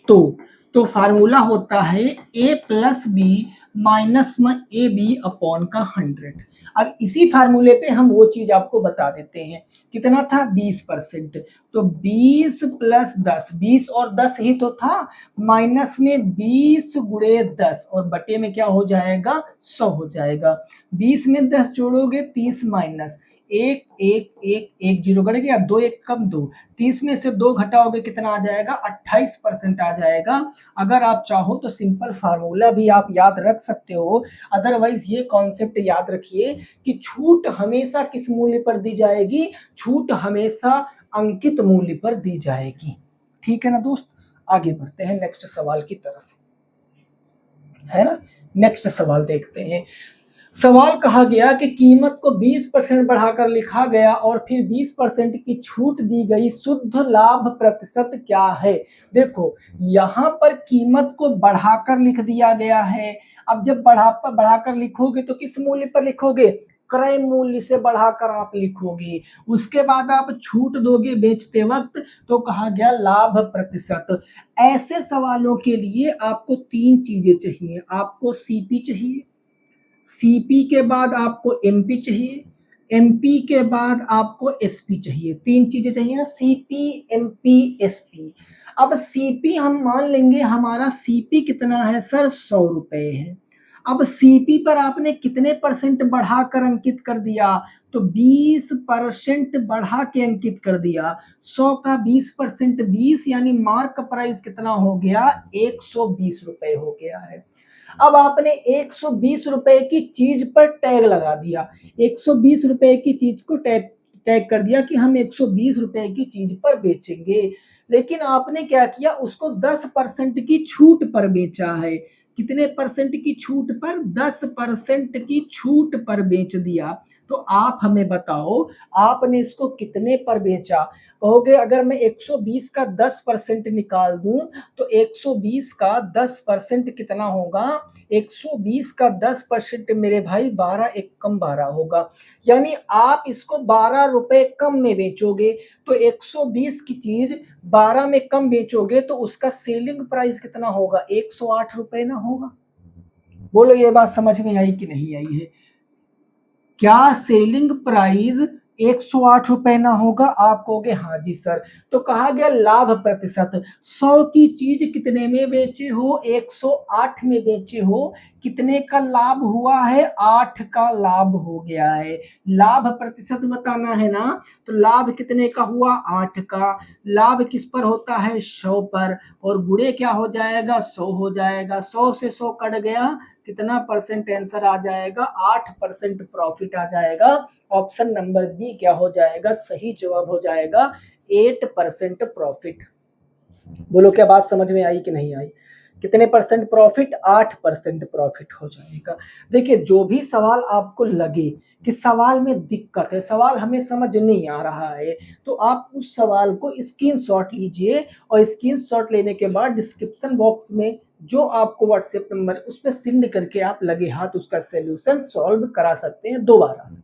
तो फार्मूला होता है a प्लस बी माइनस में ए बी अपॉन का 100। अब इसी फार्मूले पे हम वो चीज आपको बता देते हैं, कितना था 20%, तो 20 प्लस 10, 20 और 10 ही तो था, माइनस में 20 गुणे 10 और बटे में क्या हो जाएगा 100 हो जाएगा। 20 में 10 जोड़ोगे 30 माइनस 1 1 1 1 जीरो कट गया, 2 1 कम 2, 30 में से 2 घटाओगे कितना आ जाएगा 28% आ जाएगा। अगर आप चाहो तो सिंपल फार्मूला भी आप याद रख सकते हो, अदरवाइज ये कॉन्सेप्ट याद रखिए कि छूट हमेशा किस मूल्य पर दी जाएगी, छूट हमेशा अंकित मूल्य पर दी जाएगी। ठीक है ना दोस्त, आगे बढ़ते हैं नेक्स्ट सवाल की तरफ, है ना। नेक्स्ट सवाल देखते हैं। सवाल कहा गया कि कीमत को 20% बढ़ाकर लिखा गया और फिर 20% की छूट दी गई, शुद्ध लाभ प्रतिशत क्या है। देखो यहाँ पर कीमत को बढ़ाकर लिख दिया गया है। अब जब बढ़ाकर लिखोगे तो किस मूल्य पर लिखोगे, क्रय मूल्य से बढ़ाकर आप लिखोगे। उसके बाद आप छूट दोगे बेचते वक्त, तो कहा गया लाभ प्रतिशत। ऐसे सवालों के लिए आपको 3 चीजें चाहिए, आपको सीपी चाहिए, सीपी के बाद आपको एमपी चाहिए, एमपी के बाद आपको एसपी चाहिए। 3 चीजें चाहिए ना, सीपी एमपी एसपी। अब सीपी हम मान लेंगे, हमारा सीपी कितना है सर 100 रुपए है। अब सीपी पर आपने कितने परसेंट बढ़ाकर अंकित कर दिया, तो 20% बढ़ा के अंकित कर दिया। 100 का 20% 20, यानी मार्क प्राइस कितना हो गया 120 रुपए हो गया है। अब आपने 120 रुपए की चीज पर टैग लगा दिया, 120 रुपए की चीज को टैग कर दिया कि हम 120 रुपए की चीज पर बेचेंगे, लेकिन आपने क्या किया, उसको 10% की छूट पर बेचा है। कितने परसेंट की छूट पर, 10% की छूट पर बेच दिया। तो आप हमें बताओ आपने इसको कितने पर बेचा। कहोगे अगर मैं 120 का 10% निकाल दूं तो 120 का 10% कितना होगा, 120 का 10% मेरे भाई 12 एक कम 12 होगा, यानी आप इसको 12 रुपए कम में बेचोगे। तो 120 की चीज 12 में कम बेचोगे तो उसका सेलिंग प्राइस कितना होगा, 108 रुपए ना होगा। बोलो ये बात समझ में आई कि नहीं आई है, क्या सेलिंग प्राइस 108 रुपए ना होगा। आप कहोगे हाँ जी सर। तो कहा गया लाभ प्रतिशत, 100 की चीज कितने में बेचे हो, 108 में बेचे हो, कितने का लाभ हुआ है, 8 का लाभ हो गया है। लाभ प्रतिशत बताना है ना, तो लाभ कितने का हुआ 8 का, लाभ किस पर होता है 100 पर, और गुणे क्या हो जाएगा 100 हो जाएगा। 100 से 100 कट गया, कितना परसेंट आंसर आ जाएगा, 8% प्रॉफिट आ जाएगा। ऑप्शन नंबर बी क्या हो जाएगा, सही जवाब हो जाएगा 8% प्रॉफिट। बोलो क्या बात समझ में आई कि नहीं आई? कितने परसेंट प्रॉफिट, 8% प्रॉफिट हो जाएगा। देखिए जो भी सवाल आपको लगे कि सवाल में दिक्कत है, सवाल हमें समझ नहीं आ रहा है, तो आप उस सवाल को स्क्रीनशॉट लीजिए और स्क्रीनशॉट लेने के बाद डिस्क्रिप्शन बॉक्स में जो आपको व्हाट्सएप नंबर है उस पर सेंड करके आप लगे हाथ उसका सोल्यूशन सॉल्व करा सकते हैं दोबारा से।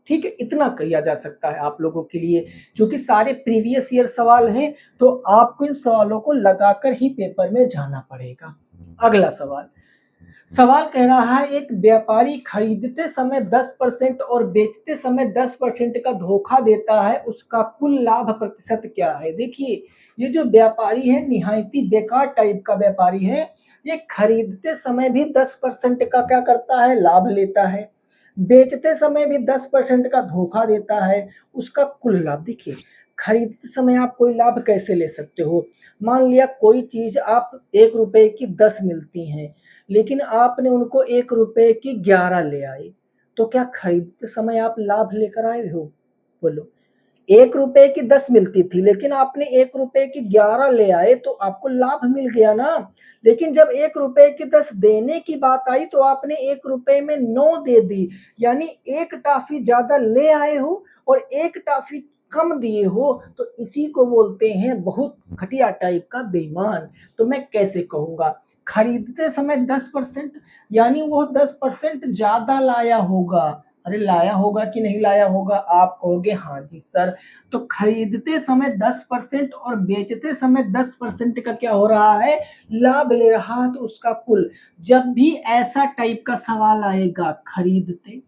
ठीक है, इतना किया जा सकता है आप लोगों के लिए, क्योंकि सारे प्रीवियस ईयर सवाल हैं तो आपको इन सवालों को लगाकर ही पेपर में जाना पड़ेगा। अगला सवाल, सवाल कह रहा है एक व्यापारी खरीदते समय 10% और बेचते समय 10% का धोखा देता है, उसका कुल लाभ प्रतिशत क्या है? देखिए ये जो व्यापारी है निहायती बेकार टाइप का व्यापारी है, ये खरीदते समय भी 10% का क्या करता है, लाभ लेता है, बेचते समय भी 10% का धोखा देता है, उसका कुल लाभ। देखिए खरीदते समय आप कोई लाभ कैसे ले सकते हो, मान लिया कोई चीज आप 1 रुपए की 10 मिलती हैं, लेकिन आपने उनको 1 रुपए की 11 ले आए, तो क्या खरीदते समय आप लाभ लेकर आए हो? बोलो, 1 रुपए की 10 मिलती थी लेकिन आपने 1 रुपए की 11 ले आए तो आपको लाभ मिल गया ना। लेकिन जब 1 रुपए की 10 देने की बात आई तो आपने 1 रुपए में 9 दे दी, यानी एक टॉफी ज्यादा ले आए हो और एक टॉफी कम दिए हो, तो इसी को बोलते हैं बहुत घटिया टाइप का बेईमान। तो मैं कैसे कहूंगा, खरीदते समय 10%, यानी वो 10% ज्यादा लाया होगा। अरे लाया होगा कि नहीं लाया होगा, आप कहोगे हाँ जी सर। तो खरीदते समय 10% और बेचते समय 10% का क्या हो रहा है, लाभ ले रहा है, तो उसका कुल। जब भी ऐसा टाइप का सवाल आएगा खरीदते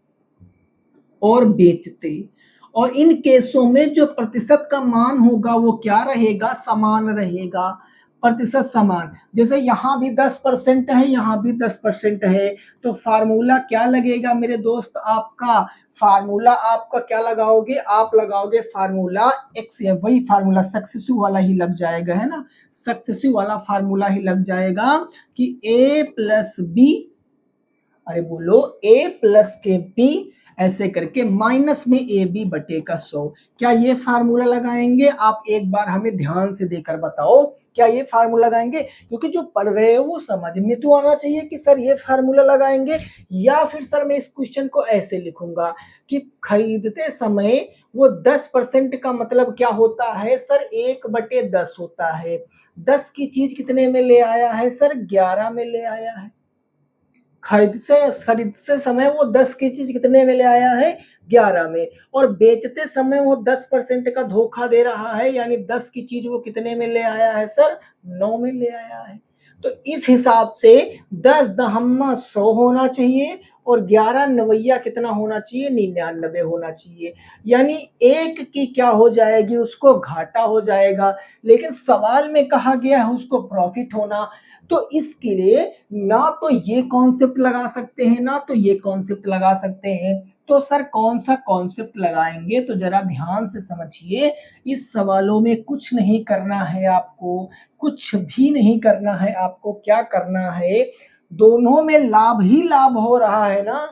और बेचते, और इन केसों में जो प्रतिशत का मान होगा वो क्या रहेगा, समान रहेगा, प्रतिशत समान। जैसे यहाँ भी 10% है, यहाँ भी 10% है, तो फार्मूला क्या लगेगा मेरे दोस्त, आपका फार्मूला आपका क्या लगाओगे, आप लगाओगे फार्मूला एक्स, है वही फार्मूला सक्सेसिव वाला ही लग जाएगा, है ना, सक्सेसिव वाला फार्मूला ही लग जाएगा कि a प्लस बी, अरे बोलो a प्लस के बी, ऐसे करके माइनस में ए बी बटे का 100। क्या ये फार्मूला लगाएंगे आप, एक बार हमें ध्यान से देकर बताओ, क्या ये फार्मूला लगाएंगे? क्योंकि जो पढ़ रहे हो वो समझ में तो आना चाहिए कि सर ये फार्मूला लगाएंगे, या फिर सर मैं इस क्वेश्चन को ऐसे लिखूंगा कि खरीदते समय वो 10% का मतलब क्या होता है सर, 1/10 होता है। 10 की चीज कितने में ले आया है सर, 11 में ले आया है। खरीदते समय वो 10 की चीज कितने में ले आया है, 11 में, और बेचते समय वो 10% का धोखा दे रहा है, यानी 10 की चीज वो कितने में ले आया है सर, 9 में ले आया है। तो इस हिसाब से 10 दहम्मा 100 होना चाहिए और 11 नवैया कितना होना चाहिए, 99 होना चाहिए, यानी एक की क्या हो जाएगी, उसको घाटा हो जाएगा। लेकिन सवाल में कहा गया है उसको प्रॉफिट होना, तो इसके लिए ना तो ये कॉन्सेप्ट लगा सकते हैं ना तो ये कॉन्सेप्ट लगा सकते हैं। तो सर कौन सा कॉन्सेप्ट लगाएंगे, तो जरा ध्यान से समझिए, इस सवालों में कुछ नहीं करना है आपको, कुछ भी नहीं करना है आपको। क्या करना है, दोनों में लाभ ही लाभ हो रहा है ना,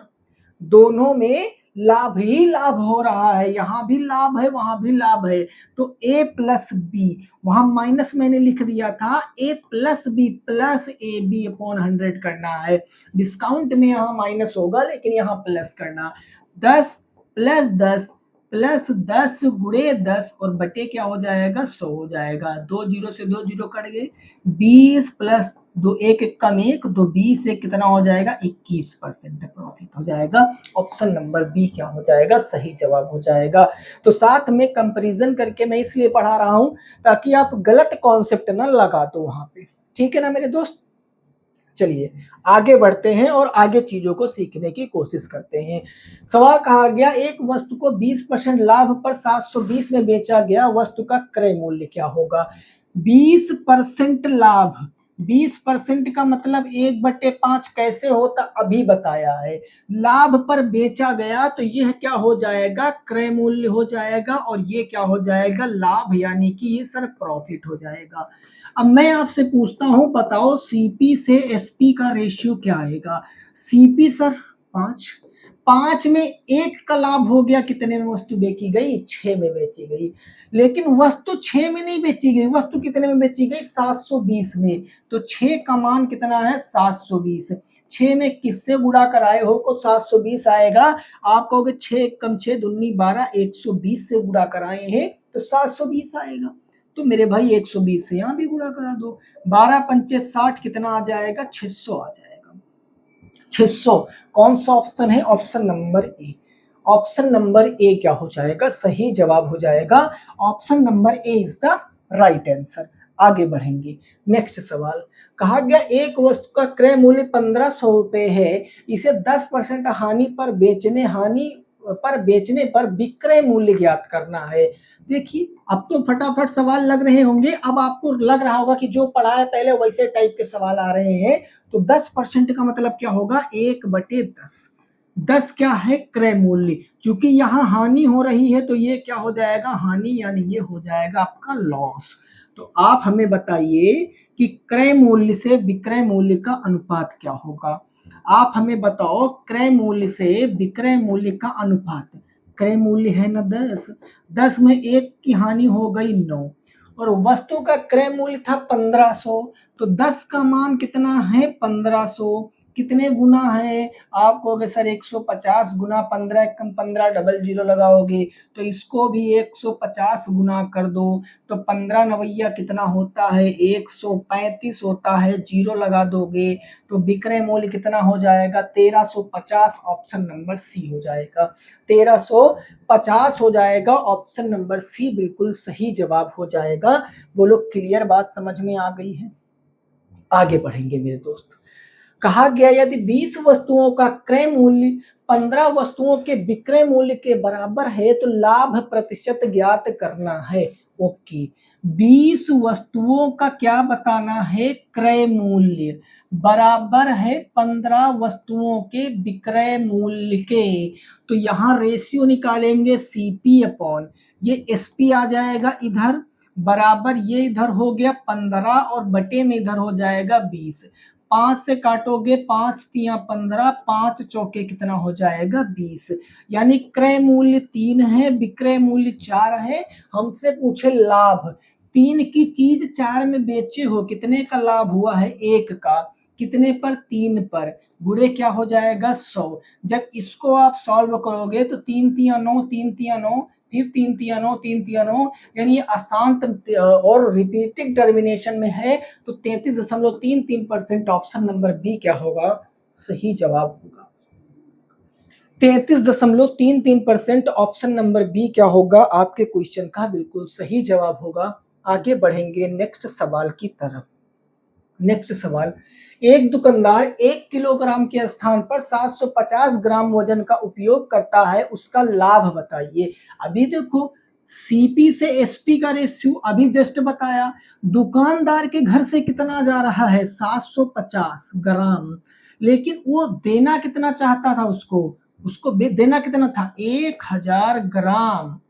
दोनों में लाभ ही लाभ हो रहा है, यहाँ भी लाभ है वहां भी लाभ है। तो a प्लस बी, वहां माइनस मैंने लिख दिया था, a plus B plus A B upon 100 करना है। डिस्काउंट में यहाँ माइनस होगा लेकिन यहाँ प्लस करना, 10 प्लस 10 प्लस 10 गुणे 10 और बटे क्या हो जाएगा, 100 हो जाएगा। 2 जीरो से 2 जीरो कट गए, 20 प्लस 2, 1 कम 1, तो 20 से कितना हो जाएगा, 21% प्रॉफिट हो जाएगा। ऑप्शन नंबर बी क्या हो जाएगा, सही जवाब हो जाएगा। तो साथ में कंपैरिजन करके मैं इसलिए पढ़ा रहा हूं ताकि आप गलत कॉन्सेप्ट ना लगा दो वहां पे, ठीक है ना मेरे दोस्त। चलिए आगे बढ़ते हैं और आगे चीजों को सीखने की कोशिश करते हैं। सवाल कहा गया एक वस्तु को 20% लाभ पर 720 में बेचा गया, वस्तु का क्रय मूल्य क्या होगा। 20% लाभ 20% का मतलब 1/5 कैसे होता अभी बताया है। लाभ पर बेचा गया तो यह क्या हो जाएगा, क्रय मूल्य हो जाएगा, और ये क्या हो जाएगा, लाभ, यानी कि ये सर प्रॉफिट हो जाएगा। अब मैं आपसे पूछता हूं, बताओ सीपी से एसपी का रेशियो क्या आएगा। सीपी सर 5, 5 में 1 का लाभ हो गया, कितने में वस्तु बेची गई, 6 में बेची गई। लेकिन वस्तु 6 में नहीं बेची गई, वस्तु कितने में बेची गई, 720 में। तो 6 का मान कितना है, 720। 6 में किससे गुणा कराए हो को 720 आएगा। आप कहोगे 6 कम 6 दूनी 12, 120 से गुणा कराए हैं तो 720 आएगा। तो मेरे भाई 120 से यहाँ भी गुणा करा दो, 12 पंचे 60, कितना आ जाएगा, 600 आ जाएगा। 600 कौन सा ऑप्शन है, option number A. Option number A क्या हो जाएगा, सही जवाब हो जाएगा। Option number A is the right answer. आगे बढ़ेंगे, नेक्स्ट सवाल। कहा गया एक वस्तु का क्रय मूल्य 1500 रुपए है, इसे 10% हानि पर बेचने पर विक्रय मूल्य ज्ञात करना है। देखिए अब तो फटाफट सवाल लग रहे होंगे, अब आपको लग रहा होगा कि जो पढ़ा है पहले वैसे टाइप के सवाल आ रहे हैं। तो 10% का मतलब क्या होगा, 1/10। 10 क्या है, क्रय मूल्य। क्योंकि यहाँ हानि हो रही है तो ये क्या हो जाएगा, हानि, यानी ये हो जाएगा आपका लॉस। तो आप हमें बताइए कि क्रय मूल्य से विक्रय मूल्य का अनुपात क्या होगा। आप हमें बताओ, क्रय मूल्य से विक्रय मूल्य का अनुपात। क्रय मूल्य है ना 10, 10 में 1 की हानि हो गई 9, और वस्तु का क्रय मूल्य था 1500। तो 10 का मान कितना है, 1500। कितने गुना है, आप कहोगे सर 150 गुना 15, कम 15 डबल जीरो लगाओगे तो इसको भी 150 गुना कर दो। तो 15 नवैया कितना होता है, 135 होता है, जीरो लगा दोगे तो विक्रय मूल्य कितना हो जाएगा, 1350। ऑप्शन नंबर सी हो जाएगा, 1350 हो जाएगा। ऑप्शन नंबर सी बिल्कुल सही जवाब हो जाएगा। बोलो क्लियर, बात समझ में आ गई है। आगे बढ़ेंगे मेरे दोस्त। कहा गया यदि 20 वस्तुओं का क्रय मूल्य 15 वस्तुओं के विक्रय मूल्य के बराबर है तो लाभ प्रतिशत ज्ञात करना है। ओके, 20 वस्तुओं का क्या बताना है, क्रय मूल्य बराबर है 15 वस्तुओं के विक्रय मूल्य के। तो यहाँ रेशियो निकालेंगे सीपी अपॉन ये एसपी आ जाएगा इधर, बराबर ये इधर हो गया 15 और बटे में इधर हो जाएगा 20। 5 से काटोगे 5 तिया 15, 5 चौके कितना हो जाएगा 20। यानी क्रय मूल्य 3 है, विक्रय मूल्य 4 है। हमसे पूछे लाभ, 3 की चीज 4 में बेचे हो, कितने का लाभ हुआ है, 1 का। कितने पर, 3 पर। गुणे क्या हो जाएगा 100। जब इसको आप सॉल्व करोगे तो 3 तिया 9, 3 तिया 9, फिर 3 तिया 9, 3 तिया 9, यानी अशांत और रिपीटिंग टर्मिनेशन में है। तो 33.33%। ऑप्शन नंबर बी क्या होगा, सही जवाब होगा। 33.33%। ऑप्शन नंबर बी क्या होगा, आपके क्वेश्चन का बिल्कुल सही जवाब होगा। आगे बढ़ेंगे नेक्स्ट सवाल की तरफ। नेक्स्ट सवाल, एक दुकानदार 1 किलोग्राम के स्थान पर 750 ग्राम वजन का उपयोग करता है, उसका लाभ बताइए। अभी देखो सीपी से एसपी का रेशियो अभी जस्ट बताया, दुकानदार के घर से कितना जा रहा है, 750 ग्राम, लेकिन वो देना कितना चाहता था, उसको उसको देना कितना था, 1000 ग्राम,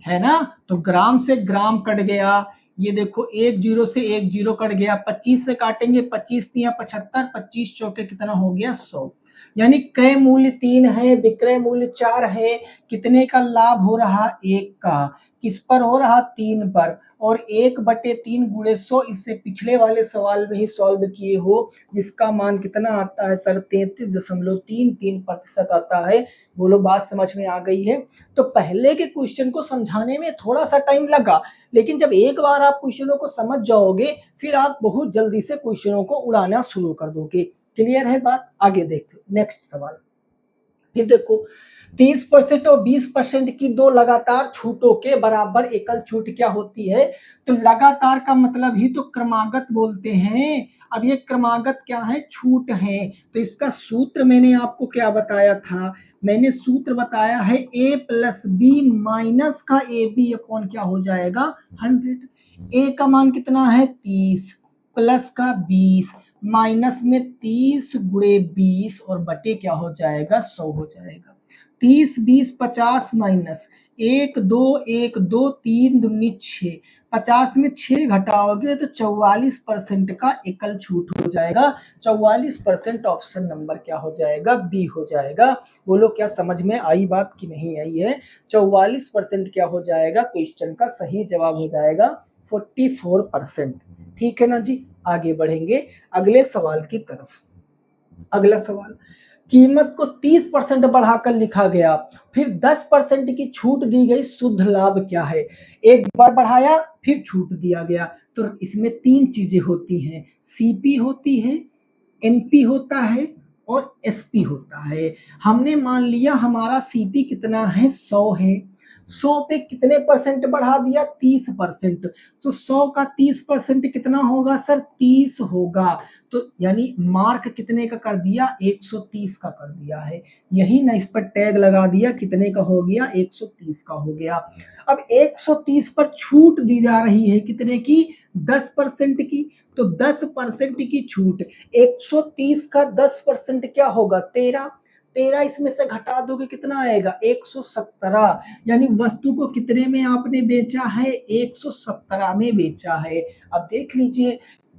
है ना। तो ग्राम से ग्राम कट गया, ये देखो 1 जीरो से 1 जीरो कट गया, 25 से काटेंगे, 25 तिया 75, 25 चौके कितना हो गया 100। यानी क्रय मूल्य 3 है, विक्रय मूल्य 4 है। कितने का लाभ हो रहा, 1 का। किस पर हो रहा, 3 पर। और 1/3 गुणे 100 इससे पिछले वाले सवाल में ही सॉल्व किए हो, जिसका मान कितना आता है सर, 33.33% आता है। बोलो बात समझ में आ गई है। तो पहले के क्वेश्चन को समझाने में थोड़ा सा टाइम लगा, लेकिन जब एक बार आप क्वेश्चनों को समझ जाओगे फिर आप बहुत जल्दी से क्वेश्चनों को उड़ाना शुरू कर दोगे। क्लियर है बात, आगे देखते नेक्स्ट सवाल। फिर देखो 30% और 20% की दो लगातार छूटों के बराबर एकल छूट क्या होती है। तो लगातार का मतलब ही तो क्रमागत बोलते हैं। अब ये क्रमागत क्या है, छूट है। तो इसका सूत्र मैंने आपको क्या बताया था, मैंने सूत्र बताया है a प्लस बी माइनस का ए बी अपॉन क्या हो जाएगा 100। ए का मान कितना है 30, प्लस का 20 माइनस में 30 गुणे 20 और बटे क्या हो जाएगा 100 हो जाएगा। 30 20 50 माइनस 1 2 1 2 3 दूनी 6, 50 में 6 घटाओगे तो 44% का एकल छूट हो जाएगा। 44% ऑप्शन नंबर क्या हो जाएगा बी हो जाएगा। बोलो क्या समझ में आई बात कि नहीं आई है? 44% क्या हो जाएगा क्वेश्चन का सही जवाब हो जाएगा 44%। ठीक है ना जी, आगे बढ़ेंगे अगले सवाल की तरफ। अगला सवाल, कीमत को 30% बढ़ाकर लिखा गया, फिर 10% की छूट दी गई, शुद्ध लाभ क्या है? एक बार बढ़ाया फिर छूट दिया गया, तो इसमें 3 चीजें होती हैं, सीपी होती है, एनपी होता है और एसपी होता है। हमने मान लिया हमारा सीपी कितना है 100 है, 100 पे कितने परसेंट बढ़ा दिया 30%, तो 100 का 30% कितना होगा सर 30 होगा, तो यानी मार्क कितने का कर दिया 130 का कर दिया है, यही ना इस पर टैग लगा दिया, कितने का हो गया 130 का हो गया। अब 130 पर छूट दी जा रही है कितने की 10% की, तो 10% की छूट 130 का 10% क्या होगा 13, 13 इसमें से घटा दोगे कितना आएगा 117, यानी वस्तु को कितने में आपने बेचा है 117 में बेचा है। अब देख लीजिए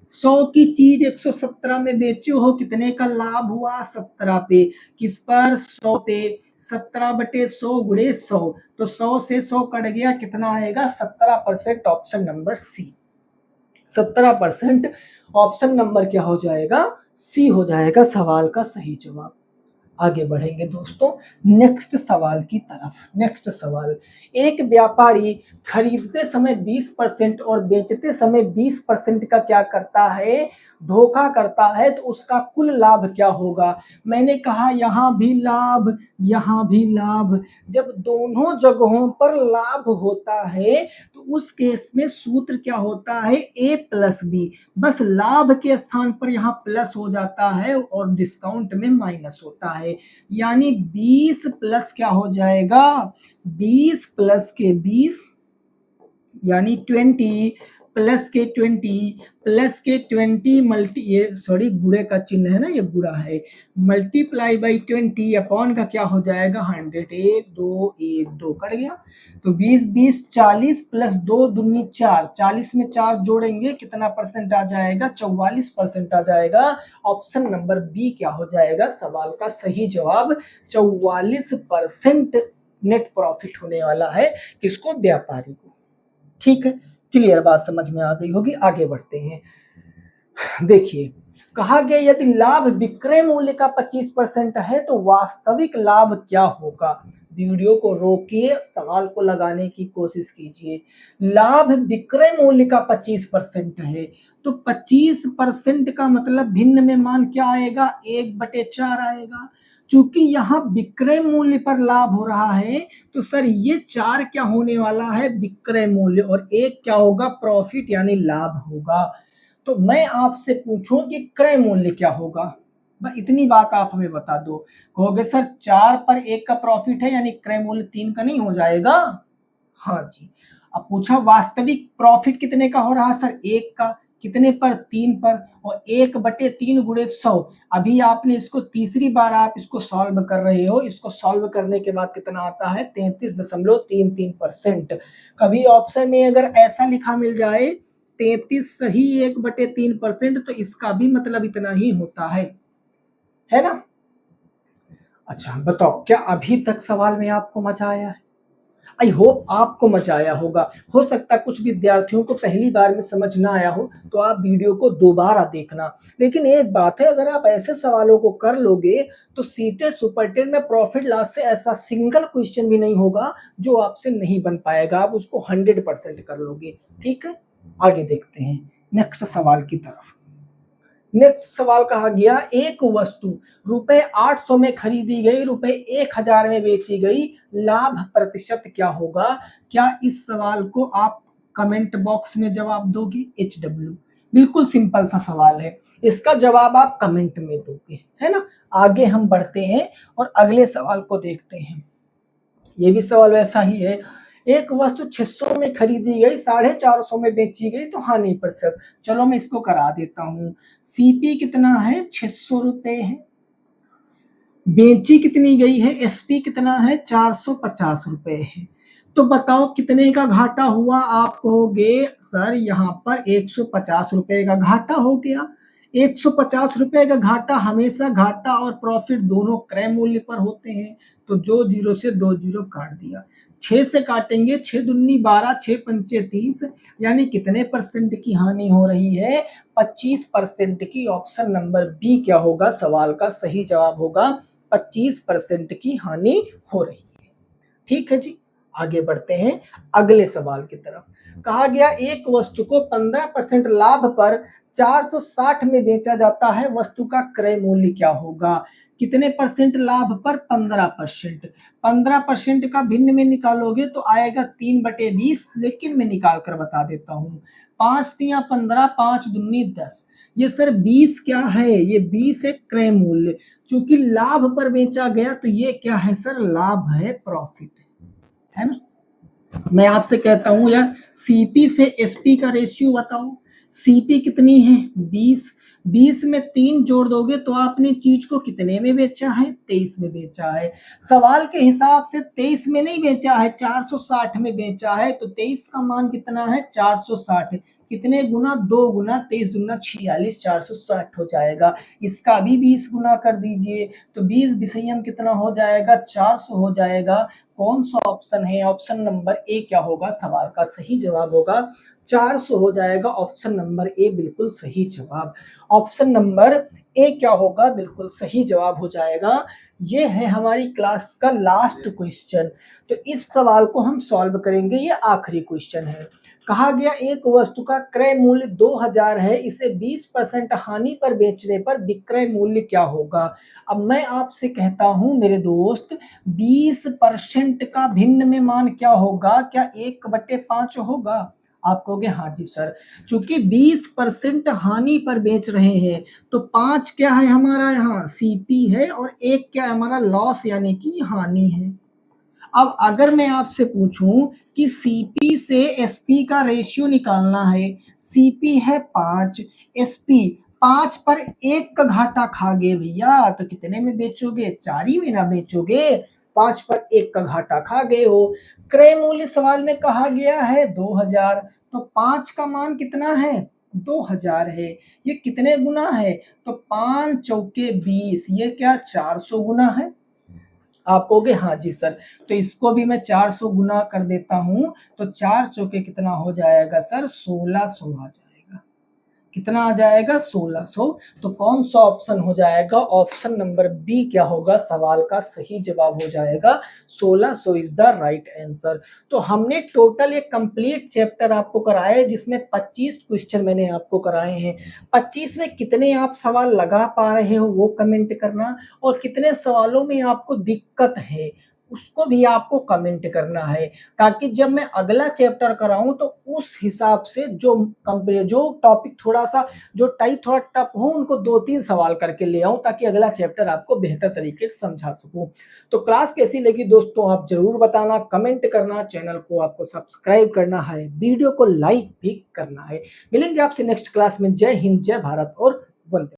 100 की चीज 117 में बेचे हो, कितने का लाभ हुआ 17 पे, किस पर 100 पे, 17 बटे 100 गुणे 100, तो 100 से 100 कट गया, कितना आएगा 17%, option number C 17%, option number क्या हो जाएगा सी हो जाएगा सवाल का सही जवाब। आगे बढ़ेंगे दोस्तों नेक्स्ट सवाल की तरफ। नेक्स्ट सवाल, एक व्यापारी खरीदते समय 20% और बेचते समय 20% का क्या करता है धोखा करता है, तो उसका कुल लाभ क्या होगा? मैंने कहा यहाँ भी लाभ यहाँ भी लाभ, जब दोनों जगहों पर लाभ होता है तो उस केस में सूत्र क्या होता है ए प्लस बी, बस लाभ के स्थान पर यहाँ प्लस हो जाता है और डिस्काउंट में माइनस होता है, यानी 20 प्लस क्या हो जाएगा 20 प्लस के 20 यानी 20 प्लस के 20 प्लस के 20 मल्टी, ये सॉरी गुणे का चिन्ह है ना, ये बुरा है, मल्टीप्लाई बाई 20 अपॉन का क्या हो जाएगा 100, 1 2 1 2 कट गया, तो 20 20 40 प्लस 2 दूनी 4, 40 में 4 जोड़ेंगे कितना परसेंट आ जाएगा 44% आ जाएगा। ऑप्शन नंबर बी क्या हो जाएगा सवाल का सही जवाब, 44% नेट प्रॉफिट होने वाला है किसको व्यापारी को। ठीक है, क्लियर बात समझ में आ गई होगी। आगे बढ़ते हैं। देखिए कहा गया यदि लाभ विक्रय मूल्य का 25% है तो वास्तविक लाभ क्या होगा? वीडियो को रोकिए, सवाल को लगाने की कोशिश कीजिए। लाभ विक्रय मूल्य का 25% है तो 25% का मतलब भिन्न में मान क्या आएगा 1/4 आएगा, चूंकि यहाँ विक्रय मूल्य पर लाभ हो रहा है तो सर ये 4 क्या होने वाला है विक्रय मूल्य और 1 क्या होगा प्रॉफिट यानी लाभ होगा। तो मैं आपसे पूछूं कि क्रय मूल्य क्या होगा, बस इतनी बात आप हमें बता दो। कहोगे सर 4 पर 1 का प्रॉफिट है यानी क्रय मूल्य 3 का नहीं हो जाएगा? हाँ जी। अब पूछा वास्तविक प्रॉफिट कितने का हो रहा सर 1 का, कितने पर 3 पर, और 1/3 गुणे 100। अभी आपने इसको तीसरी बार आप इसको सॉल्व कर रहे हो, इसको सॉल्व करने के बाद कितना आता है 33.33%। कभी ऑप्शन में अगर ऐसा लिखा मिल जाए 33 सही 1/3%, तो इसका भी मतलब इतना ही होता है ना। अच्छा बताओ क्या अभी तक सवाल में आपको मजा आया है? आई होप आपको मजा आया होगा। हो सकता है कुछ विद्यार्थियों को पहली बार में समझ ना आया हो तो आप वीडियो को दोबारा देखना। लेकिन एक बात है, अगर आप ऐसे सवालों को कर लोगे तो सीटेट सुपरटेट में प्रॉफिट लॉस से ऐसा सिंगल क्वेश्चन भी नहीं होगा जो आपसे नहीं बन पाएगा, आप उसको 100% कर लोगे। ठीक है, आगे देखते हैं नेक्स्ट सवाल की तरफ। नेक्स्ट सवाल कहा गया एक वस्तु रुपए 800 में खरीदी गई, रुपए 1000 में बेची गई, लाभ प्रतिशत क्या होगा? क्या इस सवाल को आप कमेंट बॉक्स में जवाब दोगे? HW बिल्कुल सिंपल सा सवाल है, इसका जवाब आप कमेंट में दोगे, है ना। आगे हम बढ़ते हैं और अगले सवाल को देखते हैं। ये भी सवाल वैसा ही है, एक वस्तु 600 में खरीदी गई, 450 में बेची गई तो हानि प्रतिशत। चलो मैं इसको करा देता हूँ। सीपी कितना है, 600 रुपए है। बेची कितनी गई है, एसपी कितना है, 450 रुपए है। तो बताओ कितने का घाटा हुआ। आप कहोगे सर यहाँ पर 150 रुपए का घाटा हो गया। 150 रुपए का घाटा, हमेशा घाटा और प्रॉफिट दोनों क्रय मूल्य पर होते हैं। तो जो जीरो से दो जीरो काट दिया, 6 से काटेंगे, 6 दूनी 12, 6 पंचे 30, यानी कितने परसेंट की हानि हो रही है, 25% की। ऑप्शन नंबर बी क्या होगा, सवाल का सही जवाब होगा 25% की हानि हो रही है। ठीक है जी, आगे बढ़ते हैं अगले सवाल की तरफ। कहा गया एक वस्तु को 15% लाभ पर 460 में बेचा जाता है, वस्तु का क्रय मूल्य क्या होगा। कितने परसेंट लाभ पर, 15%। 15% का भिन्न में निकालोगे तो आएगा 3/20, लेकिन मैं निकाल कर बता देता हूँ। 5 तिया 15, 5 दूनी 10। ये सर 20 क्या है, ये 20 है क्रय मूल्य। चूंकि लाभ पर बेचा गया तो ये क्या है सर, लाभ है, प्रॉफिट है ना। मैं आपसे कहता हूं यार, सीपी से एसपी का रेशियो बताओ। सीपी कितनी है, 20। 20 में 3 जोड़ दोगे तो आपने चीज को कितने में बेचा है, 23 में बेचा है। सवाल के हिसाब से 23 में नहीं बेचा है, 460 में बेचा है। तो 23 का मान कितना है, 460। कितने गुना, 2 गुना, 23 दूना 46, 460 हो जाएगा। इसका भी 20 गुना कर दीजिए तो 20 विषयम कितना हो जाएगा, 400 हो जाएगा। कौन सा ऑप्शन है, ऑप्शन नंबर ए क्या होगा, सवाल का सही जवाब होगा 400 हो जाएगा। ऑप्शन नंबर ए बिल्कुल सही जवाब। ऑप्शन नंबर ए क्या होगा, बिल्कुल सही जवाब हो जाएगा। ये है हमारी क्लास का लास्ट क्वेश्चन। तो इस सवाल को हम सॉल्व करेंगे, ये आखिरी क्वेश्चन है। कहा गया एक वस्तु का क्रय मूल्य 2000 है, इसे 20% हानि पर बेचने पर विक्रय मूल्य क्या होगा। अब मैं आपसे कहता हूं मेरे दोस्त, 20% का भिन्न में मान क्या होगा, क्या 1/5 होगा। आप कहोगे हाँ जी सर, चूंकि 20% हानि पर बेच रहे हैं तो 5 क्या है हमारा, यहाँ सीपी है, और 1 क्या है हमारा, लॉस यानी कि हानि है। अब अगर मैं आपसे पूछूं कि सीपी से एसपी का रेशियो निकालना है, सीपी है 5, एसपी 5 पर 1 का घाटा खा गए भैया, तो कितने में बेचोगे, 4 ही में ना बेचोगे। 5 पर 1 का घाटा खा गए हो। क्रय मूल्य सवाल में कहा गया है 2000, तो 5 का मान कितना है, 2000 है। ये कितने गुना है, तो 5 चौके 20, ये क्या 400 गुना है। आप कहोगे हाँ जी सर, तो इसको भी मैं 400 गुना कर देता हूं, तो 4 चौके कितना हो जाएगा सर, 1600 आ जाएगा। कितना आ जाएगा, 1600। तो कौन सा ऑप्शन हो जाएगा, ऑप्शन नंबर बी क्या होगा, सवाल का सही जवाब हो जाएगा 1600 इज द राइट आंसर। तो हमने टोटल एक कंप्लीट चैप्टर आपको कराया है, जिसमें 25 क्वेश्चन मैंने आपको कराए हैं। 25 में कितने आप सवाल लगा पा रहे हो वो कमेंट करना, और कितने सवालों में आपको दिक्कत है उसको भी आपको कमेंट करना है, ताकि जब मैं अगला चैप्टर कराऊं तो उस हिसाब से जो टॉपिक थोड़ा सा, जो टाइप थोड़ा टफ हो, उनको 2-3 सवाल करके ले आऊं, ताकि अगला चैप्टर आपको बेहतर तरीके से समझा सकूं। तो क्लास कैसी लगी दोस्तों, आप जरूर बताना, कमेंट करना, चैनल को आपको सब्सक्राइब करना है, वीडियो को लाइक भी करना है। मिलेंगे आपसे नेक्स्ट क्लास में। जय हिंद, जय भारत और वंदे।